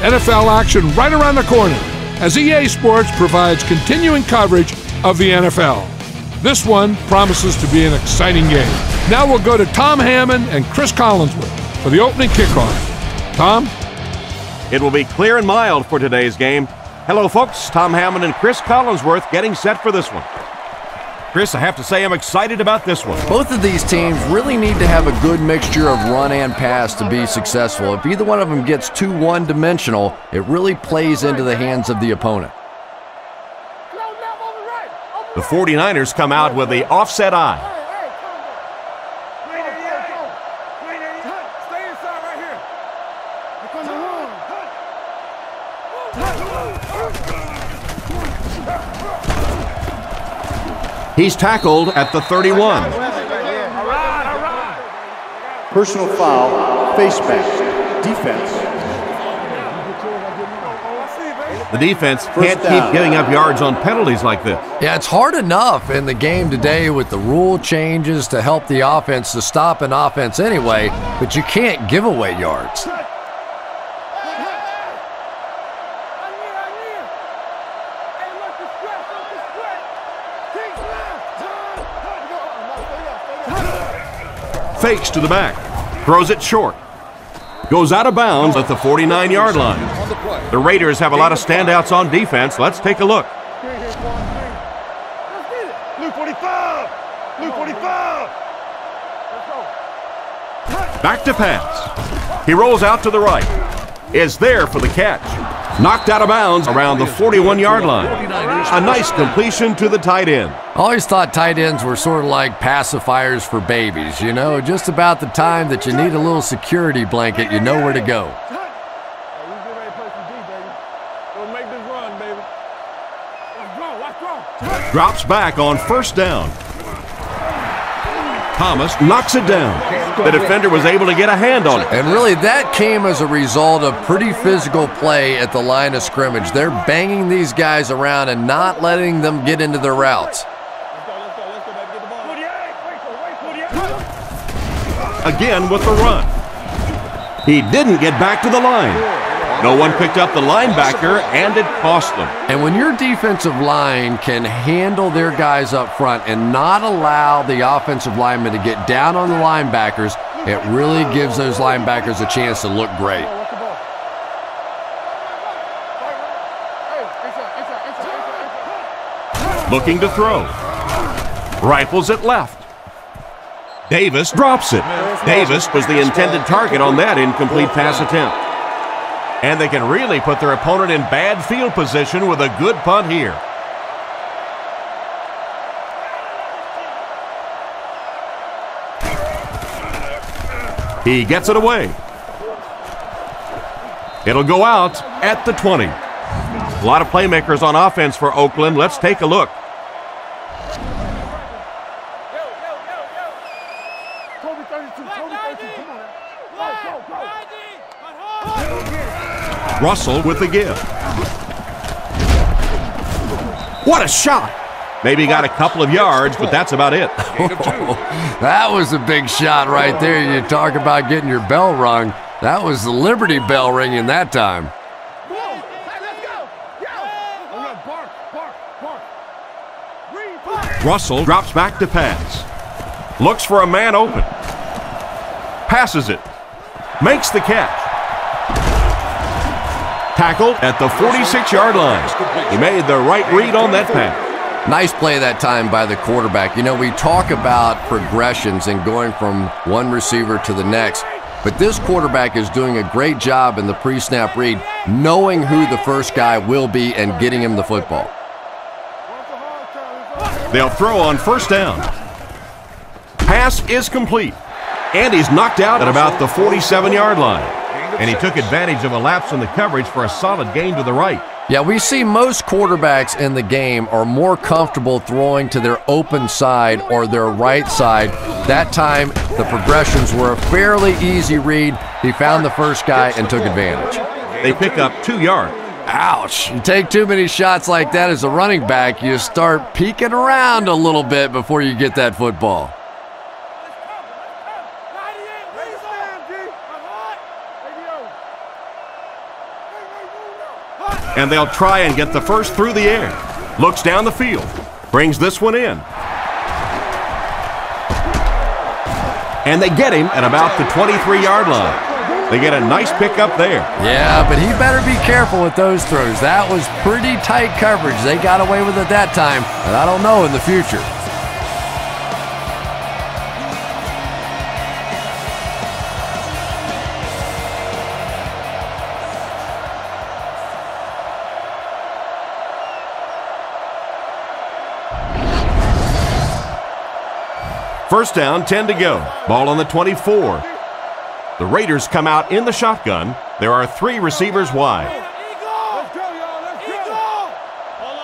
NFL action right around the corner as EA Sports provides continuing coverage of the NFL. This one promises to be an exciting game. Now we'll go to Tom Hammond and Chris Collinsworth for the opening kickoff. Tom? It will be clear and mild for today's game. Hello, folks. Tom Hammond and Chris Collinsworth getting set for this one. Chris, I have to say I'm excited about this one. Both of these teams really need to have a good mixture of run and pass to be successful. If either one of them gets too one-dimensional, it really plays into the hands of the opponent. The 49ers come out with the offset eye. He's tackled at the 31. Personal foul, face mask, defense. The defense can't keep giving up yards on penalties like this. Yeah, it's hard enough in the game today with the rule changes to help the offense to stop an offense anyway, but you can't give away yards. Fakes to the back, throws it short, goes out of bounds at the 49-yard line. The Raiders have a lot of standouts on defense. Let's take a look. Back to pass. He rolls out to the right. Is there for the catch. Knocked out of bounds around the 41-yard line. A nice completion to the tight end. I always thought tight ends were sort of like pacifiers for babies, you know, just about the time that you need a little security blanket, you know where to go. Drops back on first down. Thomas knocks it down. The defender was able to get a hand on it. And really, that came as a result of pretty physical play at the line of scrimmage. They're banging these guys around and not letting them get into their routes. Again with the run. He didn't get back to the line. No one picked up the linebacker, and it cost them. And when your defensive line can handle their guys up front and not allow the offensive linemen to get down on the linebackers, it really gives those linebackers a chance to look great. Looking to throw. Rifles it left. Davis drops it. Davis was the intended target on that incomplete pass attempt. And they can really put their opponent in bad field position with a good punt here. He gets it away. It'll go out at the 20. A lot of playmakers on offense for Oakland. Let's take a look. Russell with the give. What a shot! Maybe got a couple of yards, but that's about it. That was a big shot right there. You talk about getting your bell rung. That was the Liberty Bell ringing that time. Russell drops back to pass. Looks for a man open. Passes it. Makes the catch. Tackled at the 46-yard line. He made the right read on that pass. Nice play that time by the quarterback. You know, we talk about progressions and going from one receiver to the next, but this quarterback is doing a great job in the pre-snap read, knowing who the first guy will be and getting him the football. They'll throw on first down. Pass is complete, and he's knocked out at about the 47-yard line. And he took advantage of a lapse in the coverage for a solid gain to the right. Yeah, we see most quarterbacks in the game are more comfortable throwing to their open side or their right side. That time, the progressions were a fairly easy read. He found the first guy and took advantage. They pick up 2 yards. Ouch. You take too many shots like that as a running back, you start peeking around a little bit before you get that football. And they'll try and get the first through the air. Looks down the field. Brings this one in. And they get him at about the 23-yard line. They get a nice pickup there. Yeah, but he better be careful with those throws. That was pretty tight coverage. They got away with it that time, and I don't know in the future. First down, 10 to go. Ball on the 24. The Raiders come out in the shotgun. There are 3 receivers wide. Let's go, y'all. Let's go. Hold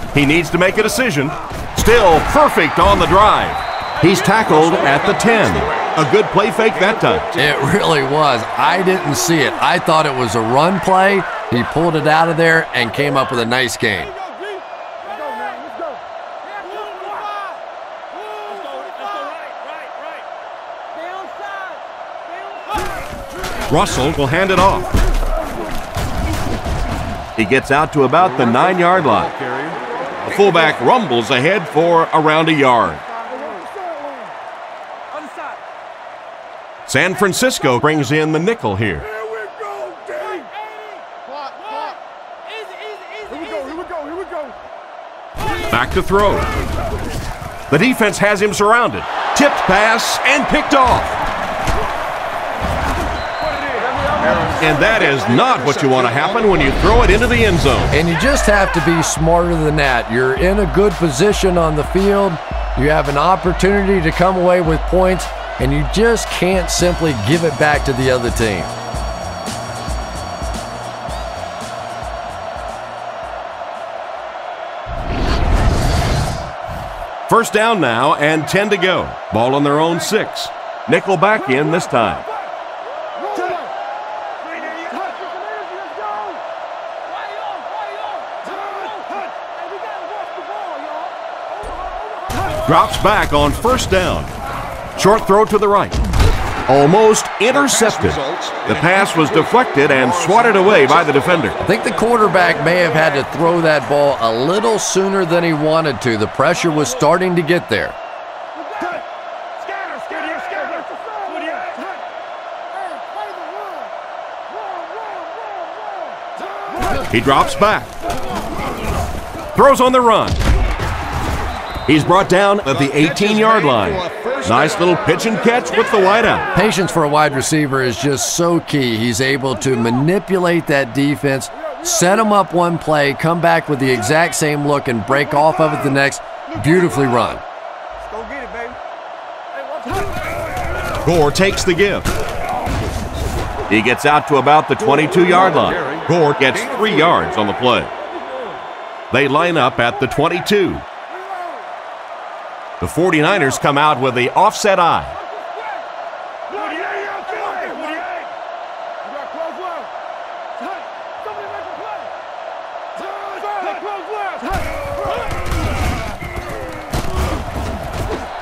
on. He needs to make a decision. Still perfect on the drive. He's tackled at the 10. A good play fake that time. It really was. I didn't see it. I thought it was a run play. He pulled it out of there and came up with a nice gain. Russell will hand it off. He gets out to about the 9-yard line. The fullback rumbles ahead for around a yard. San Francisco brings in the nickel here. Back to throw. The defense has him surrounded. Tipped pass and picked off. And that is not what you want to happen when you throw it into the end zone. And you just have to be smarter than that. You're in a good position on the field. You have an opportunity to come away with points, and you just can't simply give it back to the other team. First down now and 10 to go. Ball on their own 6. Nickel back in this time. Drops back on first down. Short throw to the right. Almost intercepted. The pass was deflected and swatted away by the defender. I think the quarterback may have had to throw that ball a little sooner than he wanted to. The pressure was starting to get there. He drops back. Throws on the run. He's brought down at the 18-yard line. Nice little pitch and catch with the wideout. Patience for a wide receiver is just so key. He's able to manipulate that defense, set them up one play, come back with the exact same look, and break off of it the next. Beautifully run. Let's go get it, baby. Gore takes the give. He gets out to about the 22-yard line. Gore gets 3 yards on the play. They line up at the 22. The 49ers come out with the offset eye.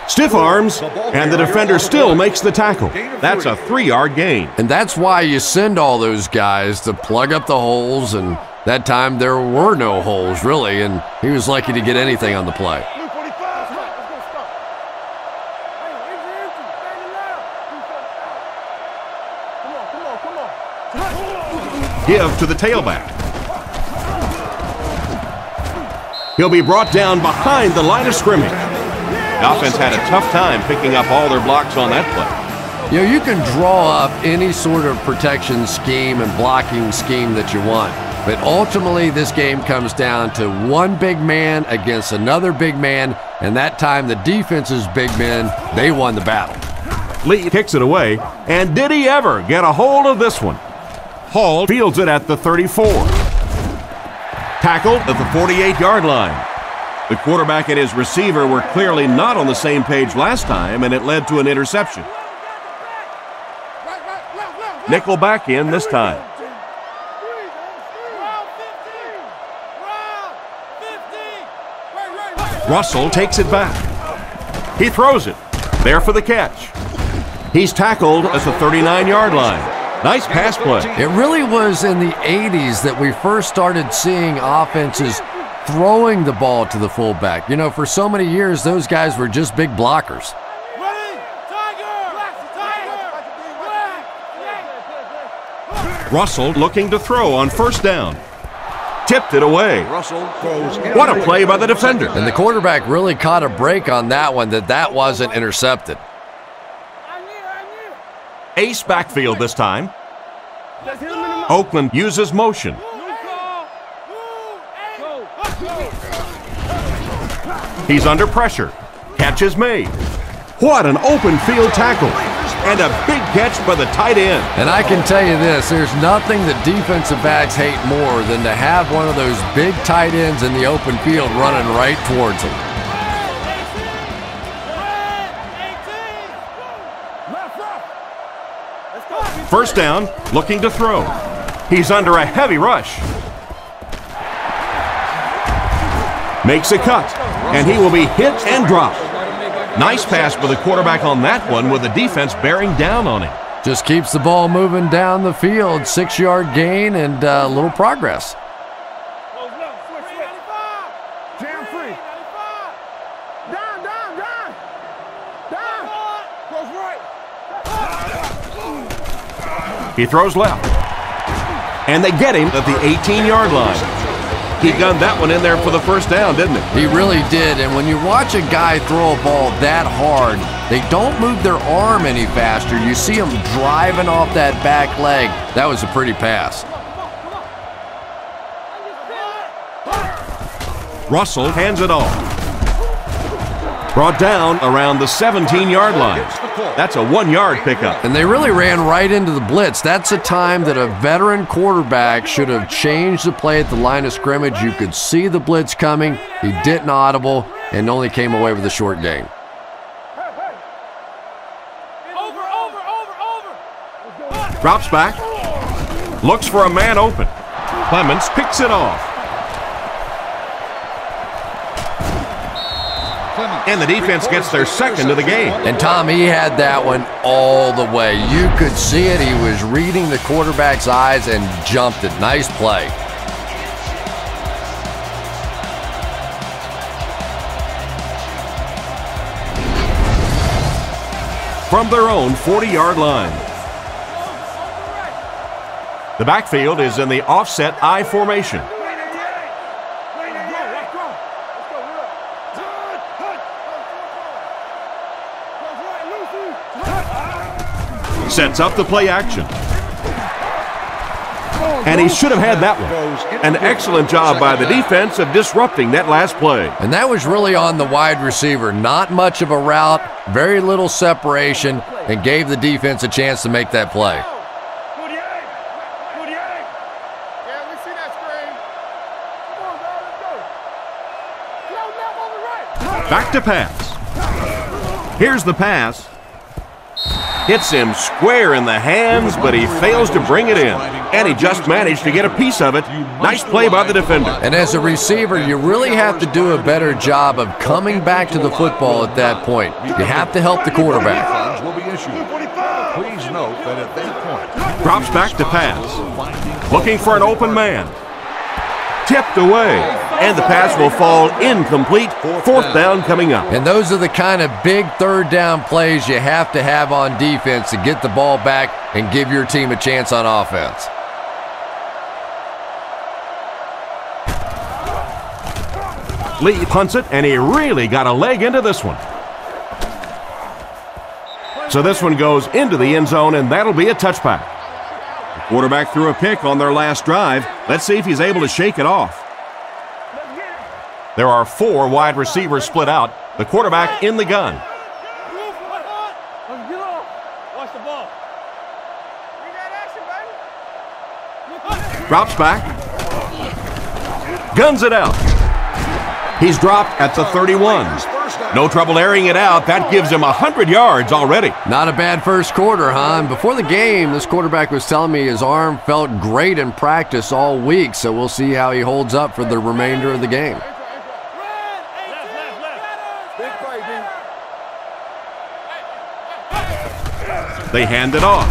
Stiff arms, and the defender still makes the tackle. That's a 3-yard gain. And that's why you send all those guys to plug up the holes, and that time there were no holes, really, and he was lucky to get anything on the play. Give to the tailback. He'll be brought down behind the line of scrimmage. The offense had a tough time picking up all their blocks on that play. You know, you can draw up any sort of protection scheme and blocking scheme that you want, but ultimately this game comes down to one big man against another big man, and that time the defense's big men, they won the battle. Lee kicks it away, and did he ever get a hold of this one? Hall fields it at the 34. Tackled at the 48-yard line. The quarterback and his receiver were clearly not on the same page last time, and it led to an interception. Nickel back in this time. Russell takes it back. He throws it. There for the catch. He's tackled at the 39-yard line. Nice pass play. It really was in the 80s that we first started seeing offenses throwing the ball to the fullback. You know, for so many years, those guys were just big blockers. Russell looking to throw on first down. Tipped it away. What a play by the defender. And the quarterback really caught a break on that one, that wasn't intercepted. Ace backfield this time. Oakland uses motion. He's under pressure. Catch is made. What an open field tackle. And a big catch by the tight end. And I can tell you this, there's nothing that defensive backs hate more than to have one of those big tight ends in the open field running right towards them. First down, looking to throw. He's under a heavy rush. Makes a cut, and he will be hit and dropped. Nice pass by the quarterback on that one with the defense bearing down on him. Just keeps the ball moving down the field, 6-yard gain and a little progress. Jam free. Down. Goes right. He throws left. And they get him at the 18-yard line. He gunned that one in there for the first down, didn't he? He really did, and when you watch a guy throw a ball that hard, they don't move their arm any faster. You see him driving off that back leg. That was a pretty pass. Russell hands it off. Brought down around the 17-yard line. That's a 1-yard pickup. And they really ran right into the blitz. That's a time that a veteran quarterback should have changed the play at the line of scrimmage. You could see the blitz coming. He didn't audible and only came away with a short gain. Drops back. Looks for a man open. Clements picks it off. And the defense gets their second of the game. And Tom, he had that one all the way. You could see it. He was reading the quarterback's eyes and jumped it. Nice play. From their own 40-yard line. The backfield is in the offset I formation. Sets up the play action. And he should have had that one. An excellent job by the defense of disrupting that last play. And that was really on the wide receiver. Not much of a route, very little separation, and gave the defense a chance to make that play. Back to pass. Here's the pass. Hits him square in the hands, but he fails to bring it in. And he just managed to get a piece of it. Nice play by the defender. And as a receiver, you really have to do a better job of coming back to the football at that point. You have to help the quarterback. Drops back to pass. Looking for an open man. Tipped away. And the pass will fall incomplete. Fourth down coming up. And those are the kind of big third down plays you have to have on defense to get the ball back and give your team a chance on offense. Lee punts it, and he really got a leg into this one. So this one goes into the end zone, and that'll be a touchback. The quarterback threw a pick on their last drive. Let's see if he's able to shake it off. There are 4 wide receivers split out. The quarterback in the gun. Drops back. Guns it out. He's dropped at the 31. No trouble airing it out. That gives him 100 yards already. Not a bad first quarter, huh? And before the game, this quarterback was telling me his arm felt great in practice all week, so we'll see how he holds up for the remainder of the game. They hand it off.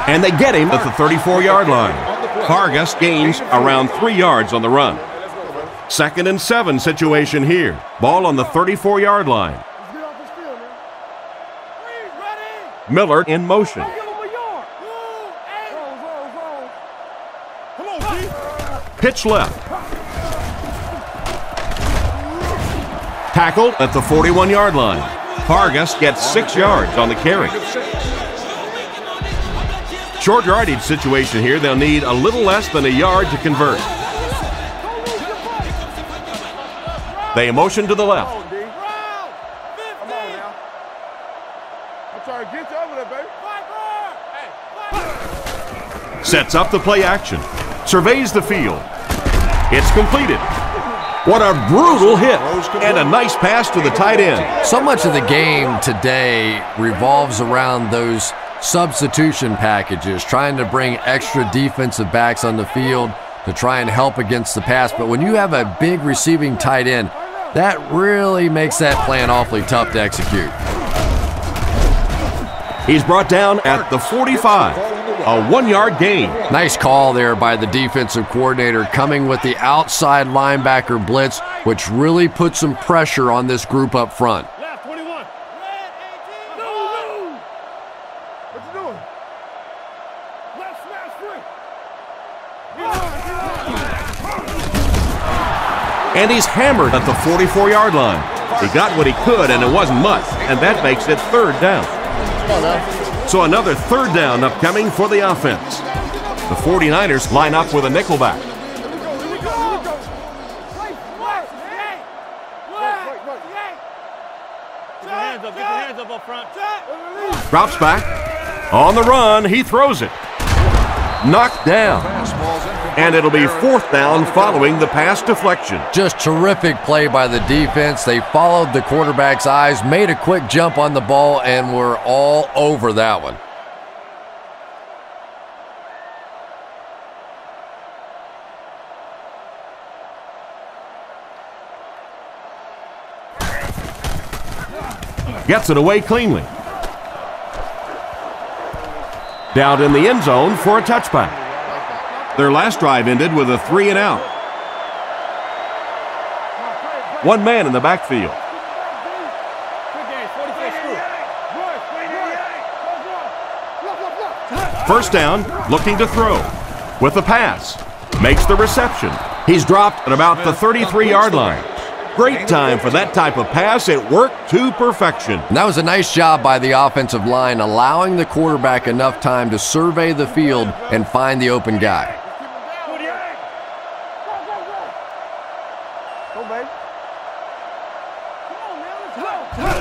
And they get him at the 34-yard line. Vargas gains around 3 yards on the run. 2nd and 7 situation here. Ball on the 34-yard line. Miller in motion. Pitch left. Tackled at the 41-yard line. Vargas gets 6 yards on the carry. Short yardage situation here. They'll need a little less than a yard to convert. They motion to the left. Sets up the play action. Surveys the field. It's completed. What a brutal hit. And a nice pass to the tight end. So much of the game today revolves around those substitution packages, trying to bring extra defensive backs on the field to try and help against the pass. But when you have a big receiving tight end, that really makes that plan awfully tough to execute. He's brought down at the 45. A 1-yard gain. Nice call there by the defensive coordinator, coming with the outside linebacker blitz, which really put some pressure on this group up front. Left 21. What you doing? Left smash free. And he's hammered at the 44-yard line. He got what he could, and it wasn't much, and that makes it 3rd down. So another 3rd down upcoming for the offense. The 49ers line up with a nickelback. Drops back. On the run, he throws it. Knocked down. And it'll be 4th down following the pass deflection. Just terrific play by the defense. They followed the quarterback's eyes, made a quick jump on the ball, and were all over that one. Gets it away cleanly. Down in the end zone for a touchback. Their last drive ended with a 3-and-out. 1 man in the backfield. First down, looking to throw. With the pass. Makes the reception. He's dropped at about the 33-yard line. Great time for that type of pass. It worked to perfection. And that was a nice job by the offensive line, allowing the quarterback enough time to survey the field and find the open guy.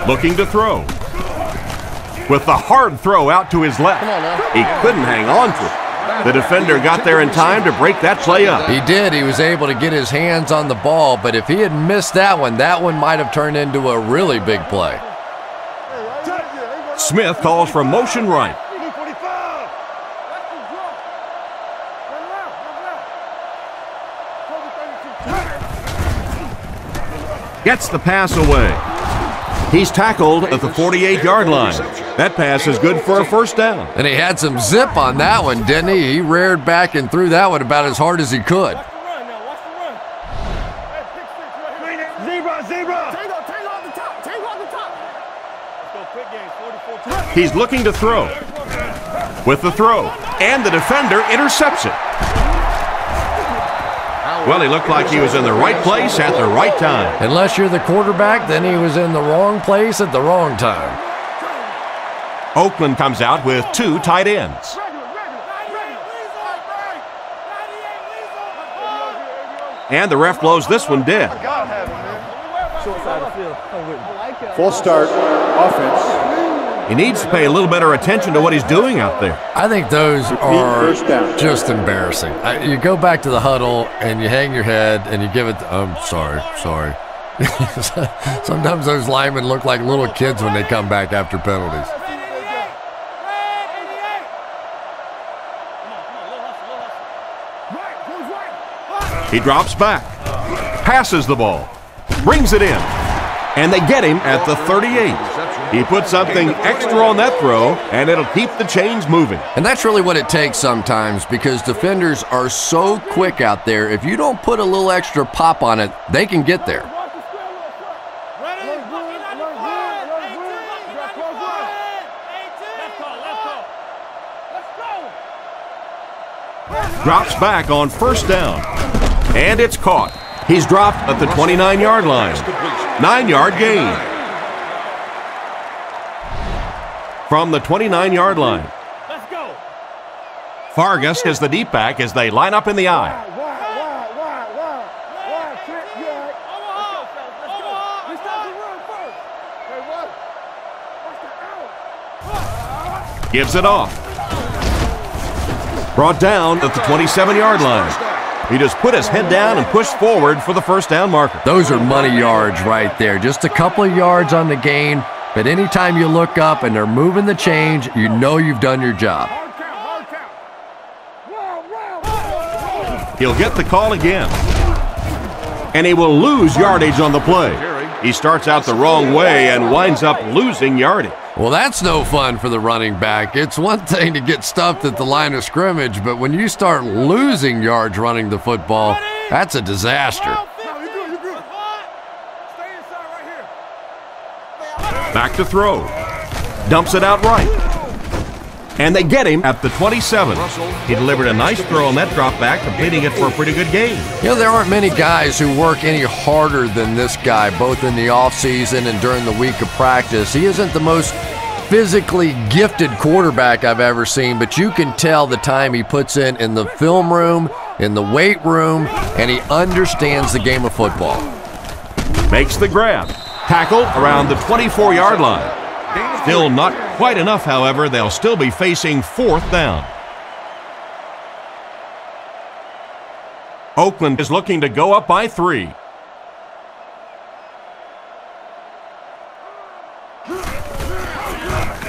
Looking to throw. With the hard throw out to his left. He couldn't hang on to it. The defender got there in time to break that play up. He did. He was able to get his hands on the ball, but if he had missed that one might have turned into a really big play. Smith calls for motion right. Gets the pass away. He's tackled at the 48-yard line. That pass is good for a 1st down. And he had some zip on that one, didn't he? He reared back and threw that one about as hard as he could. He's looking to throw. With the throw. And the defender intercepts it. Well, he looked like he was in the right place at the right time. Unless you're the quarterback, then he was in the wrong place at the wrong time. Oakland comes out with 2 tight ends. And the ref blows this one dead. Full start offense. He needs to pay a little better attention to what he's doing out there. I think those are just embarrassing. You go back to the huddle and you hang your head and you give it, I'm sorry. Sometimes those linemen look like little kids when they come back after penalties. He drops back, passes the ball, brings it in, and they get him at the 38. He put something extra on that throw, and it'll keep the chains moving. And that's really what it takes sometimes, because defenders are so quick out there. If you don't put a little extra pop on it, they can get there. Drops back on first down, and it's caught. He's dropped at the 29-yard line. 9-yard gain. From the 29-yard line. Vargas is the deep back as they line up in the eye. Gives it off. Brought down at the 27-yard line. He just put his head down and pushed forward for the first down marker. Those are money yards right there. Just a couple of yards on the gain, but anytime you look up and they're moving the change, you know you've done your job. He'll get the call again. And he will lose yardage on the play. He starts out the wrong way and winds up losing yardage. Well, that's no fun for the running back. It's one thing to get stuffed at the line of scrimmage, but when you start losing yards running the football, that's a disaster. Back to throw. Dumps it out right. And they get him at the 27. He delivered a nice throw on that drop back, completing it for a pretty good gain. You know, there aren't many guys who work any harder than this guy, both in the offseason and during the week of practice. He isn't the most physically gifted quarterback I've ever seen, but you can tell the time he puts in the film room, in the weight room, and he understands the game of football. Makes the grab. Tackled around the 24-yard line. Still not quite enough, however. They'll still be facing fourth down. Oakland is looking to go up by 3.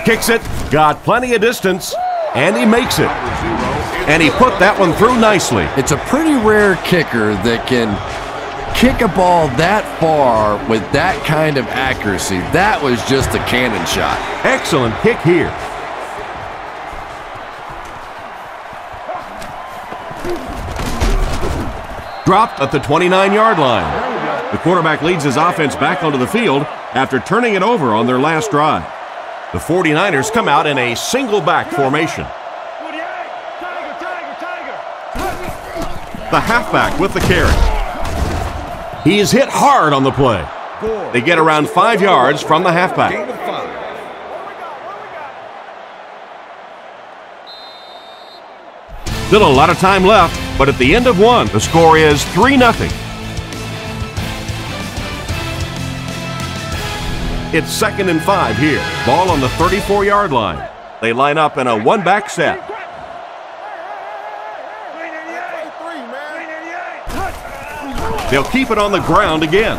Kicks it, got plenty of distance, and he makes it. And he put that one through nicely. It's a pretty rare kicker that can kick a ball that far with that kind of accuracy. That was just a cannon shot. Excellent kick here. Dropped at the 29-yard line. The quarterback leads his offense back onto the field after turning it over on their last drive. The 49ers come out in a single back formation. The halfback with the carry. He is hit hard on the play. They get around 5 yards from the halfback. Still a lot of time left, but at the end of one, the score is 3-0. It's 2nd and 5 here. Ball on the 34-yard line. They line up in a one-back set. They'll keep it on the ground again.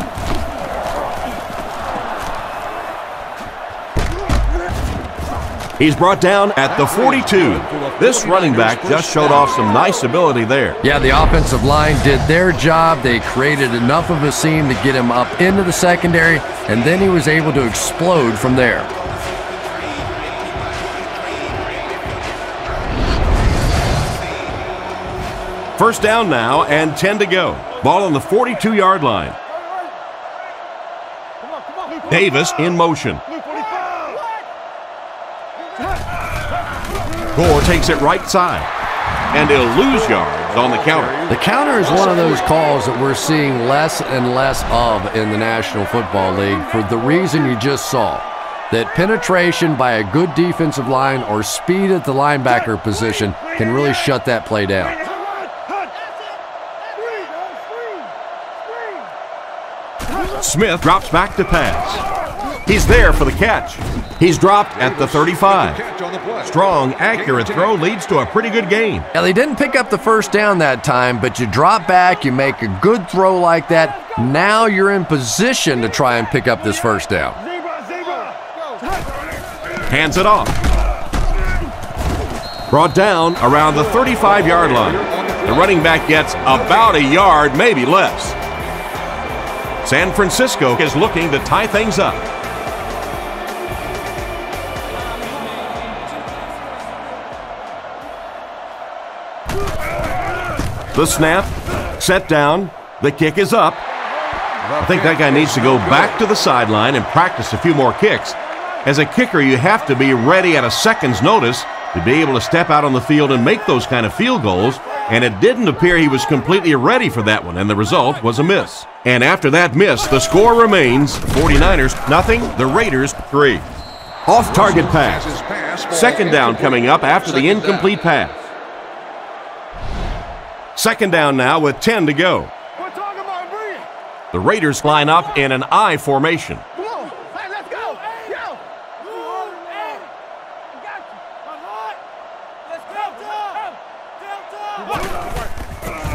He's brought down at the 42. This running back just showed off some nice ability there. Yeah, the offensive line did their job. They created enough of a seam to get him up into the secondary, and then he was able to explode from there. First down now and 10 to go. Ball on the 42-yard line. Davis in motion. Gore takes it right side. And he'll lose yards on the counter. The counter is one of those calls that we're seeing less and less of in the National Football League for the reason you just saw. That penetration by a good defensive line or speed at the linebacker position can really shut that play down. Smith drops back to pass. He's there for the catch. He's dropped at the 35. Strong, accurate throw leads to a pretty good gain. Now, they didn't pick up the first down that time, but you drop back, you make a good throw like that. Now you're in position to try and pick up this first down. Hands it off. Brought down around the 35-yard line. The running back gets about a yard, maybe less. San Francisco is looking to tie things up. The snap, set down, the kick is up. I think that guy needs to go back to the sideline and practice a few more kicks. As a kicker, you have to be ready at a second's notice to be able to step out on the field and make those kind of field goals, and it didn't appear he was completely ready for that one, and the result was a miss. And after that miss, the score remains 49ers nothing, the Raiders 3. Off-target pass. Second down coming up after the incomplete pass. Second down now with 10 to go. The Raiders line up in an I formation.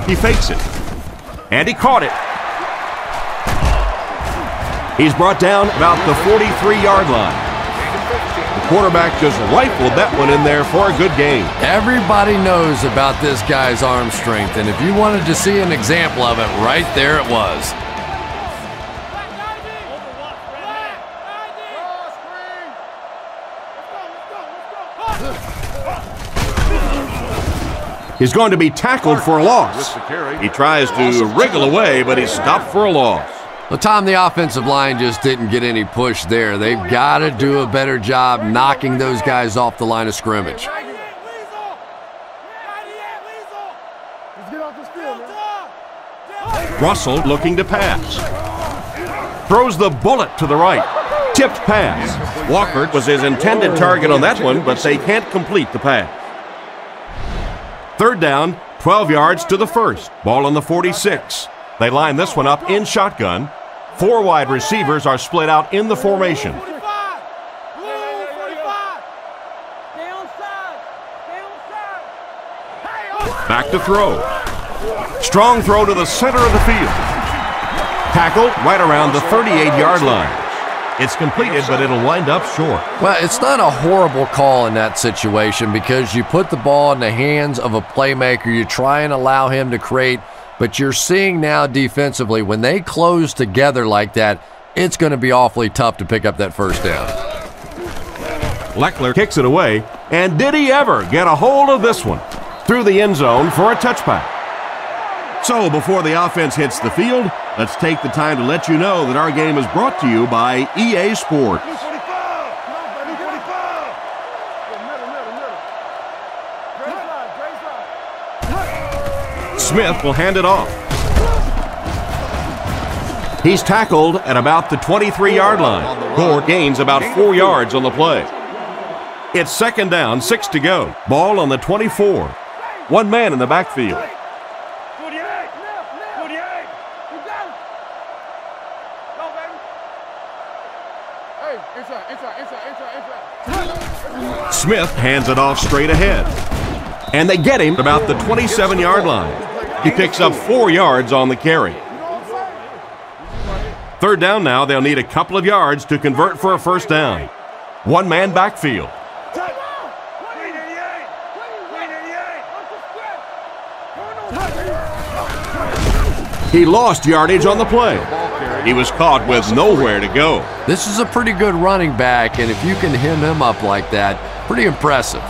He fakes it, and he caught it. He's brought down about the 43-yard line. The quarterback just rifled that one in there for a good gain. Everybody knows about this guy's arm strength, and if you wanted to see an example of it, right there it was. He's going to be tackled for a loss. He tries to wriggle away, but he's stopped for a loss. Well, Tom, the offensive line just didn't get any push there. They've got to do a better job knocking those guys off the line of scrimmage. Russell looking to pass. Throws the bullet to the right. Tipped pass. Walker was his intended target on that one, but they can't complete the pass. Third down, 12 yards to the first. Ball on the 46. They line this one up in shotgun. 4 wide receivers are split out in the formation. Back to throw. Strong throw to the center of the field. Tackle right around the 38-yard line. It's completed, but it'll wind up short. Well, it's not a horrible call in that situation because you put the ball in the hands of a playmaker. You try and allow him to create, but you're seeing now defensively, when they close together like that, it's going to be awfully tough to pick up that first down. Leckler kicks it away, and did he ever get a hold of this one? Through the end zone for a touchback. So before the offense hits the field, let's take the time to let you know that our game is brought to you by EA Sports. Smith will hand it off. He's tackled at about the 23-yard line. Gore gains about 4 yards on the play. It's second down, 6 to go. Ball on the 24. One man in the backfield. Smith hands it off straight ahead. And they get him about the 27-yard line. He picks up 4 yards on the carry. Third down now, they'll need a couple of yards to convert for a first down. One man backfield. He lost yardage on the play. He was caught with nowhere to go. This is a pretty good running back, and if you can hem him up like that, pretty impressive.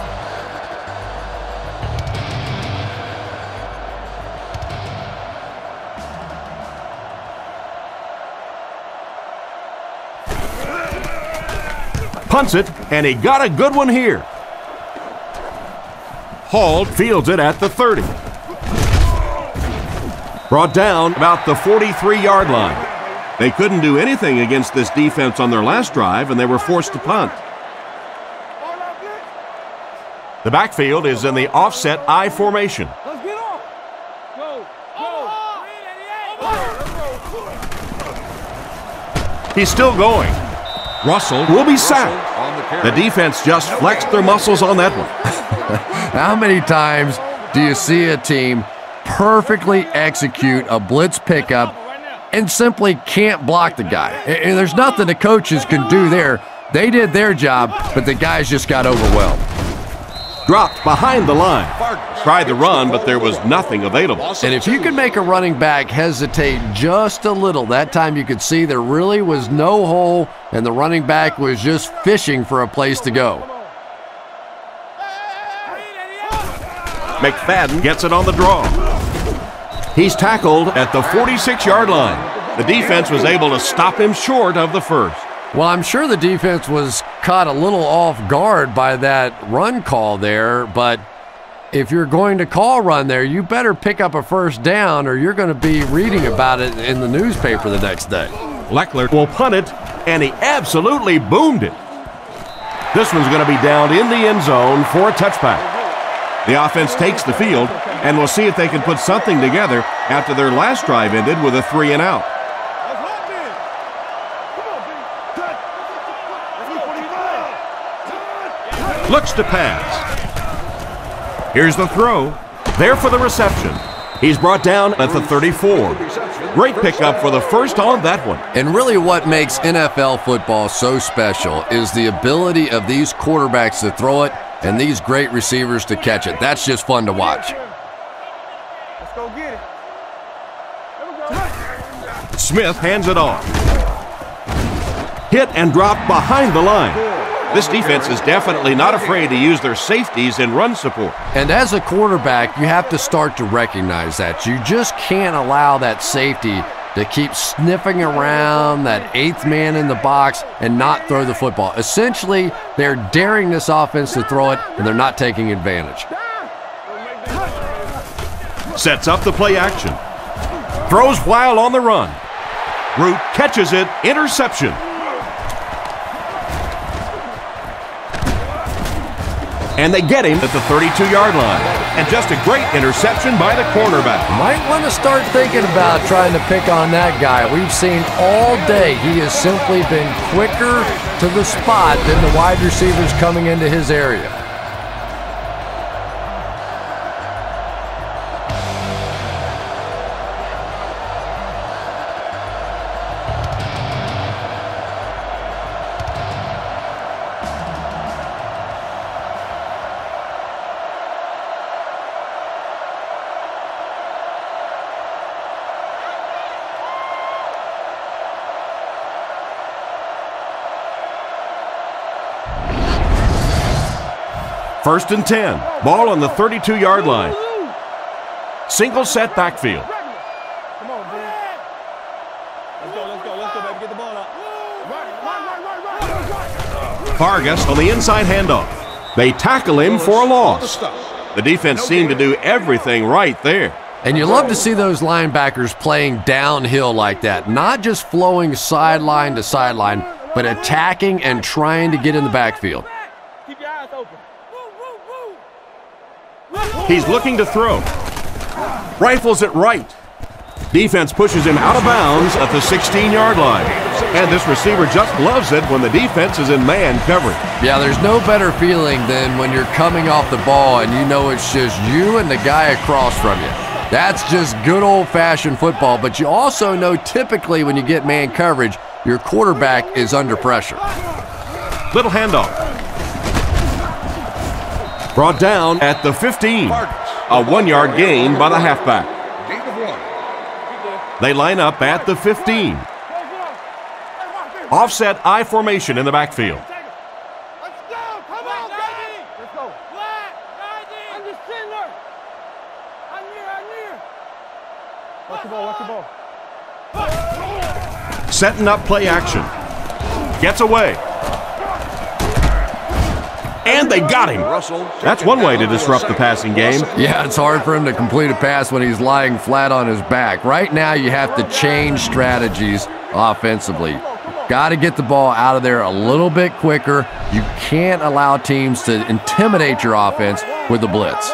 Punts it, and he got a good one here. Hall fields it at the 30. Brought down about the 43-yard line. They couldn't do anything against this defense on their last drive, and they were forced to punt. The backfield is in the offset I formation. Let's get off. Go. He's still going. Russell will be sacked. The defense just flexed their muscles on that one. How many times do you see a team perfectly execute a blitz pickup and simply can't block the guy? And there's nothing the coaches can do there. They did their job, but the guys just got overwhelmed. Dropped behind the line. Tried to run, but there was nothing available. And if you could make a running back hesitate just a little, that time you could see there really was no hole, and the running back was just fishing for a place to go. McFadden gets it on the draw. He's tackled at the 46-yard line. The defense was able to stop him short of the first. Well, I'm sure the defense was caught a little off guard by that run call there, but if you're going to call run there, you better pick up a first down or you're going to be reading about it in the newspaper the next day. Leckler will punt it, and he absolutely boomed it. This one's going to be down in the end zone for a touchback. The offense takes the field, and we'll see if they can put something together after their last drive ended with a 3-and-out. Looks to pass. Here's the throw. There for the reception. He's brought down at the 34. Great pickup for the first on that one. And really what makes NFL football so special is the ability of these quarterbacks to throw it and these great receivers to catch it. That's just fun to watch. Let's go get it. Smith hands it off. Hit and drop behind the line. This defense is definitely not afraid to use their safeties in run support. And as a quarterback, you have to start to recognize that. You just can't allow that safety to keep sniffing around that eighth man in the box and not throw the football. Essentially, they're daring this offense to throw it, and they're not taking advantage. Sets up the play action. Throws while on the run. Root catches it. Interception. And they get him at the 32-yard line. And just a great interception by the cornerback. Might want to start thinking about trying to pick on that guy. We've seen all day he has simply been quicker to the spot than the wide receivers coming into his area. First and 10. Ball on the 32-yard line. Single set backfield. Come on, man. Let's go, baby. Get the ball out. Vargas on the inside handoff. They tackle him for a loss. The defense seemed to do everything right there. And you love to see those linebackers playing downhill like that, not just flowing sideline to sideline, but attacking and trying to get in the backfield. Keep your eyes open. He's looking to throw. Rifles it right. Defense pushes him out of bounds at the 16-yard line. And this receiver just loves it when the defense is in man coverage. Yeah, there's no better feeling than when you're coming off the ball and you know it's just you and the guy across from you. That's just good old-fashioned football, but you also know typically when you get man coverage, your quarterback is under pressure. Little handoff. Brought down at the 15. A 1-yard gain by the halfback. They line up at the 15. Offset I formation in the backfield. Let's go. Come on, baby. Let's go. I'm just sitting there. I'm near. Watch the ball. Setting up play action. Gets away. And they got him. That's one way to disrupt the passing game. Yeah, it's hard for him to complete a pass when he's lying flat on his back. Right now, you have to change strategies offensively. Got to get the ball out of there a little bit quicker. You can't allow teams to intimidate your offense with the blitz.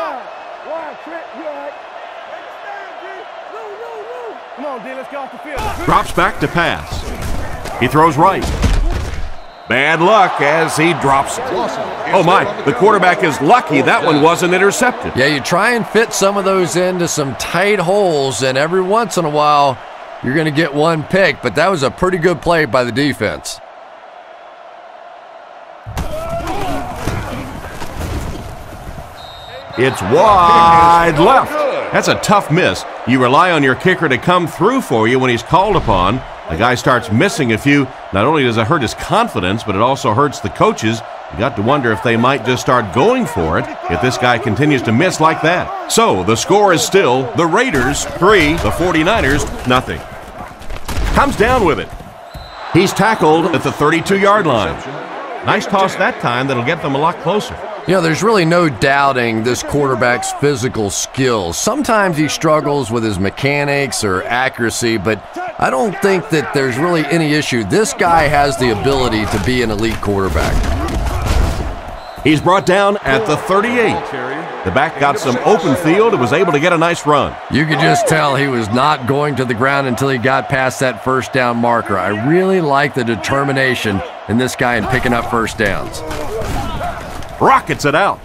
Come on, D, let's get off the field. Drops back to pass. He throws right. Bad luck as he drops it. Oh my, the quarterback is lucky that one wasn't intercepted. Yeah, you try and fit some of those into some tight holes, and every once in a while, you're going to get one pick, but that was a pretty good play by the defense. It's wide left. That's a tough miss. You rely on your kicker to come through for you when he's called upon. The guy starts missing a few. Not only does it hurt his confidence, but it also hurts the coaches You got to wonder if they might just start going for it if this guy continues to miss like that. So the score is still the Raiders 3, the 49ers nothing. Comes down with it. He's tackled at the 32-yard line. Nice toss that time that'll get them a lot closer. You know, there's really no doubting this quarterback's physical skills. Sometimes he struggles with his mechanics or accuracy, but I don't think that there's really any issue. This guy has the ability to be an elite quarterback. He's brought down at the 38. The back got some open field and was able to get a nice run. You could just tell he was not going to the ground until he got past that first down marker. I really like the determination in this guy in picking up first downs. Rockets it out.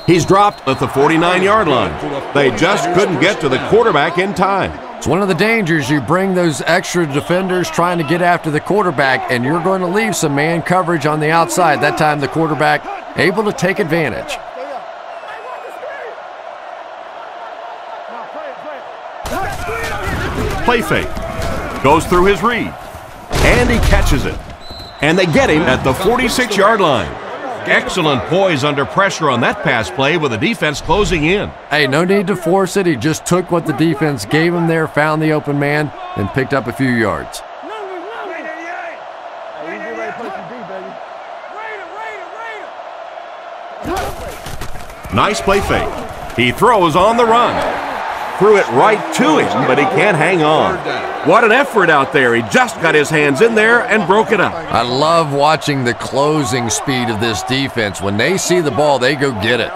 He's dropped at the 49-yard line. They just couldn't get to the quarterback in time. It's one of the dangers. You bring those extra defenders trying to get after the quarterback, and you're going to leave some man coverage on the outside. That time the quarterback able to take advantage. Play fake. Goes through his read. And he catches it. And they get him at the 46-yard line. Excellent poise under pressure on that pass play with the defense closing in. Hey, no need to force it. He just took what the defense gave him there, found the open man, and picked up a few yards. Nice play fake. He throws on the run. Threw it right to him, but he can't hang on. What an effort out there. He just got his hands in there and broke it up. I love watching the closing speed of this defense. When they see the ball, they go get it.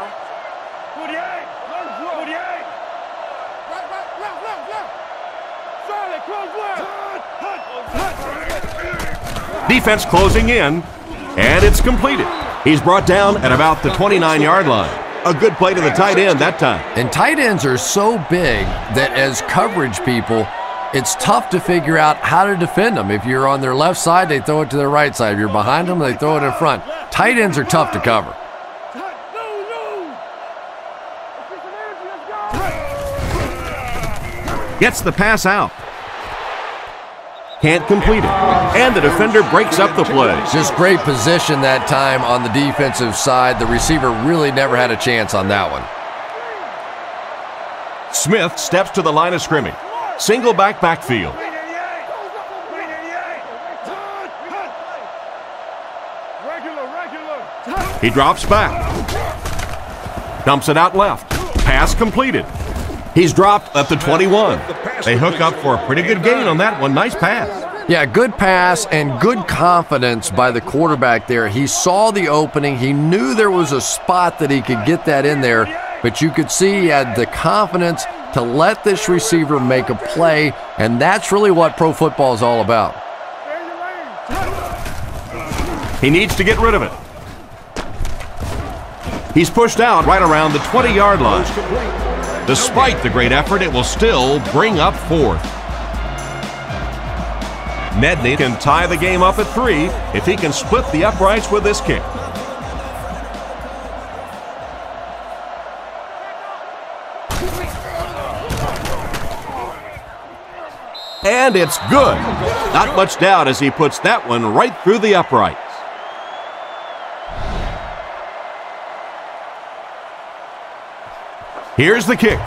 Defense closing in, and it's completed. He's brought down at about the 29-yard line. A good play to the tight end that time. And tight ends are so big that as coverage people, it's tough to figure out how to defend them. If you're on their left side, they throw it to their right side. If you're behind them, they throw it in front. Tight ends are tough to cover. Gets the pass out. Can't complete it. And the defender breaks up the play. Just great position that time on the defensive side. The receiver really never had a chance on that one. Smith steps to the line of scrimmage. Single backfield. He drops back. Dumps it out left. Pass completed. He's dropped at the 21. They hook up for a pretty good gain on that one. Nice pass. Yeah, good pass and good confidence by the quarterback there. He saw the opening. He knew there was a spot that he could get that in there, but you could see he had the confidence to let this receiver make a play, and that's really what pro football is all about. He needs to get rid of it. He's pushed out right around the 20-yard line. Despite the great effort, it will still bring up fourth. Nedney can tie the game up at 3 if he can split the uprights with this kick. And it's good. Not much doubt as he puts that one right through the uprights. Here's the kick.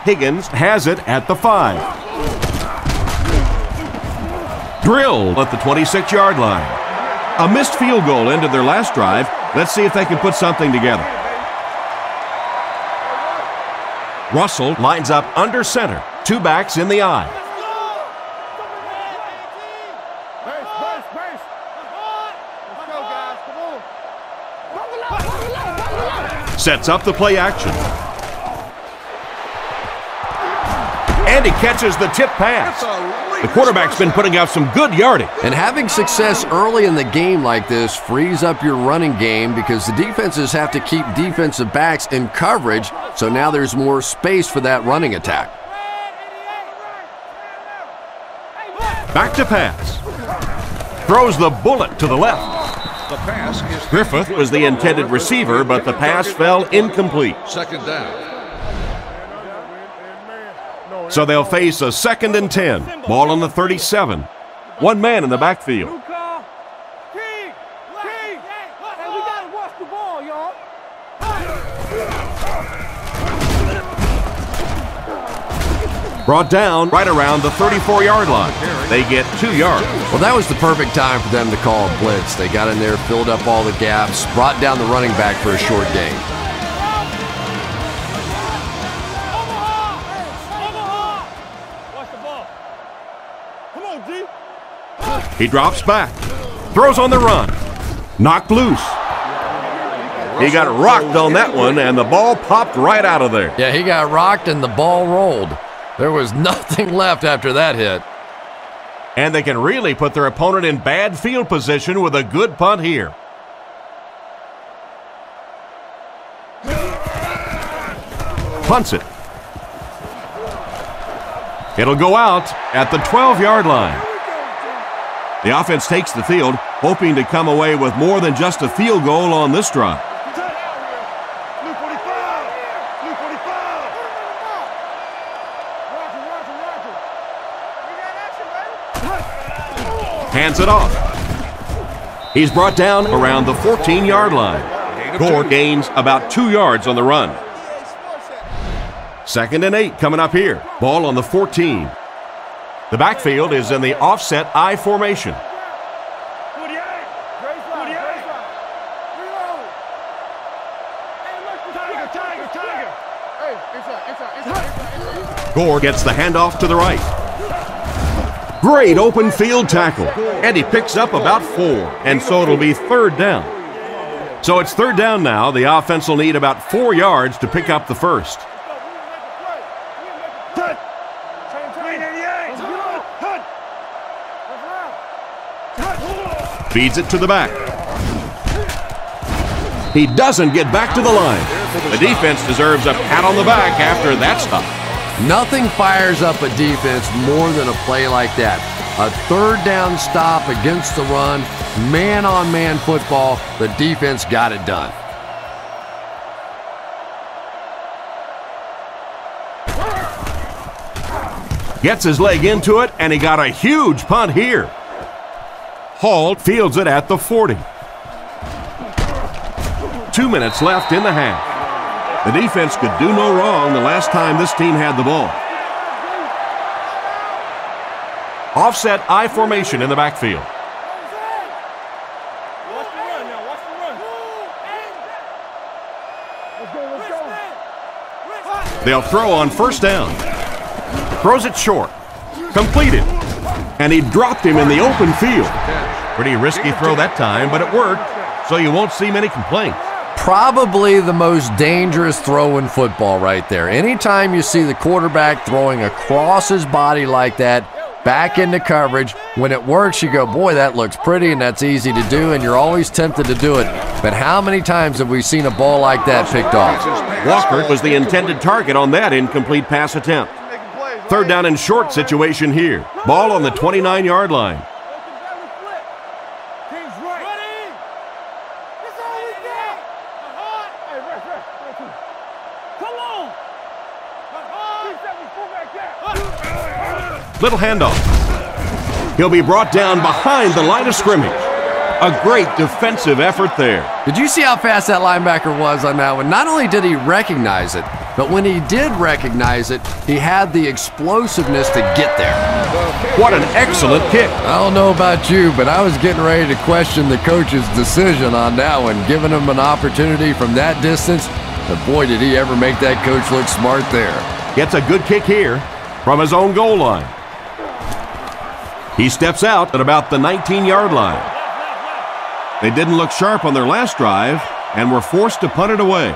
Higgins has it at the 5. Drilled at the 26-yard line. A missed field goal ended their last drive. Let's see if they can put something together. Russell lines up under center. 2 backs in the eye. Sets up the play action. And he catches the tip pass. The quarterback's been putting out some good yardage. And having success early in the game like this frees up your running game because the defenses have to keep defensive backs in coverage, so now there's more space for that running attack. Back to pass. Throws the bullet to the left. Griffith was the intended receiver, but the pass fell incomplete. Second down. So they'll face a 2nd and 10. Ball on the 37. One man in the backfield. King! King! Hey, we gotta watch the ball, y'all. Brought down right around the 34-yard line. They get 2 yards. Well, that was the perfect time for them to call a blitz. They got in there, filled up all the gaps, brought down the running back for a short gain. Watch the ball. Come on, G. He drops back. Throws on the run. Knocked loose. He got rocked on that one, and the ball popped right out of there. Yeah, he got rocked and the ball rolled. There was nothing left after that hit. And they can really put their opponent in bad field position with a good punt here. Punts it. It'll go out at the 12-yard line. The offense takes the field, hoping to come away with more than just a field goal on this drive. Hands it off. He's brought down around the 14-yard line. Gore gains about 2 yards on the run. 2nd and 8 coming up here. Ball on the 14. The backfield is in the offset I formation. Gore gets the handoff to the right. Great open field tackle. And he picks up about 4. And so it'll be 3rd down. So it's 3rd down now. The offense will need about 4 yards to pick up the first. Feeds it to the back. He doesn't get back to the line. The defense deserves a pat on the back after that stop. Nothing fires up a defense more than a play like that. A 3rd down stop against the run, man-on-man football. The defense got it done. Gets his leg into it, and he got a huge punt here. Hall fields it at the 40. 2 minutes left in the half. The defense could do no wrong the last time this team had the ball. Offset I formation in the backfield. They'll throw on 1st down. Throws it short. Completed. And he dropped him in the open field. Pretty risky throw that time, but it worked, so you won't see many complaints. Probably the most dangerous throw in football right there. Anytime you see the quarterback throwing across his body like that, back into coverage, when it works, you go, boy, that looks pretty and that's easy to do, and you're always tempted to do it. But how many times have we seen a ball like that picked off? Walker was the intended target on that incomplete pass attempt. 3rd down and short situation here. Ball on the 29-yard line. Little handoff. He'll be brought down behind the line of scrimmage. A great defensive effort there. Did you see how fast that linebacker was on that one? Not only did he recognize it, but when he did recognize it, he had the explosiveness to get there. What an excellent kick. I don't know about you, but I was getting ready to question the coach's decision on that one, giving him an opportunity from that distance. But boy, did he ever make that coach look smart there. Gets a good kick here from his own goal line. He steps out at about the 19-yard line. They didn't look sharp on their last drive and were forced to punt it away.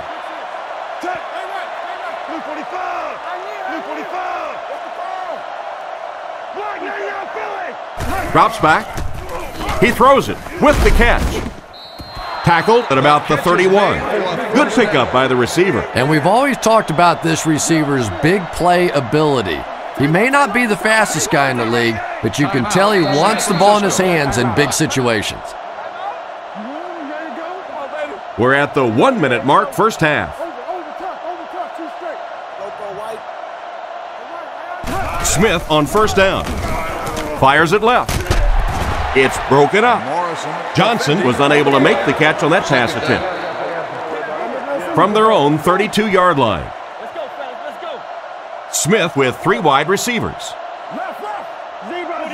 Drops back. He throws it with the catch. Tackled at about the 31. Good pickup by the receiver. And we've always talked about this receiver's big play ability. He may not be the fastest guy in the league, but you can tell he wants the ball in his hands in big situations. We're at the 1-minute mark, first half. Smith on 1st down. Fires it left. It's broken up. Johnson was unable to make the catch on that pass attempt. From their own 32-yard line. Let's go, fellas. Let's go. Smith with 3 wide receivers. Left. Zebra.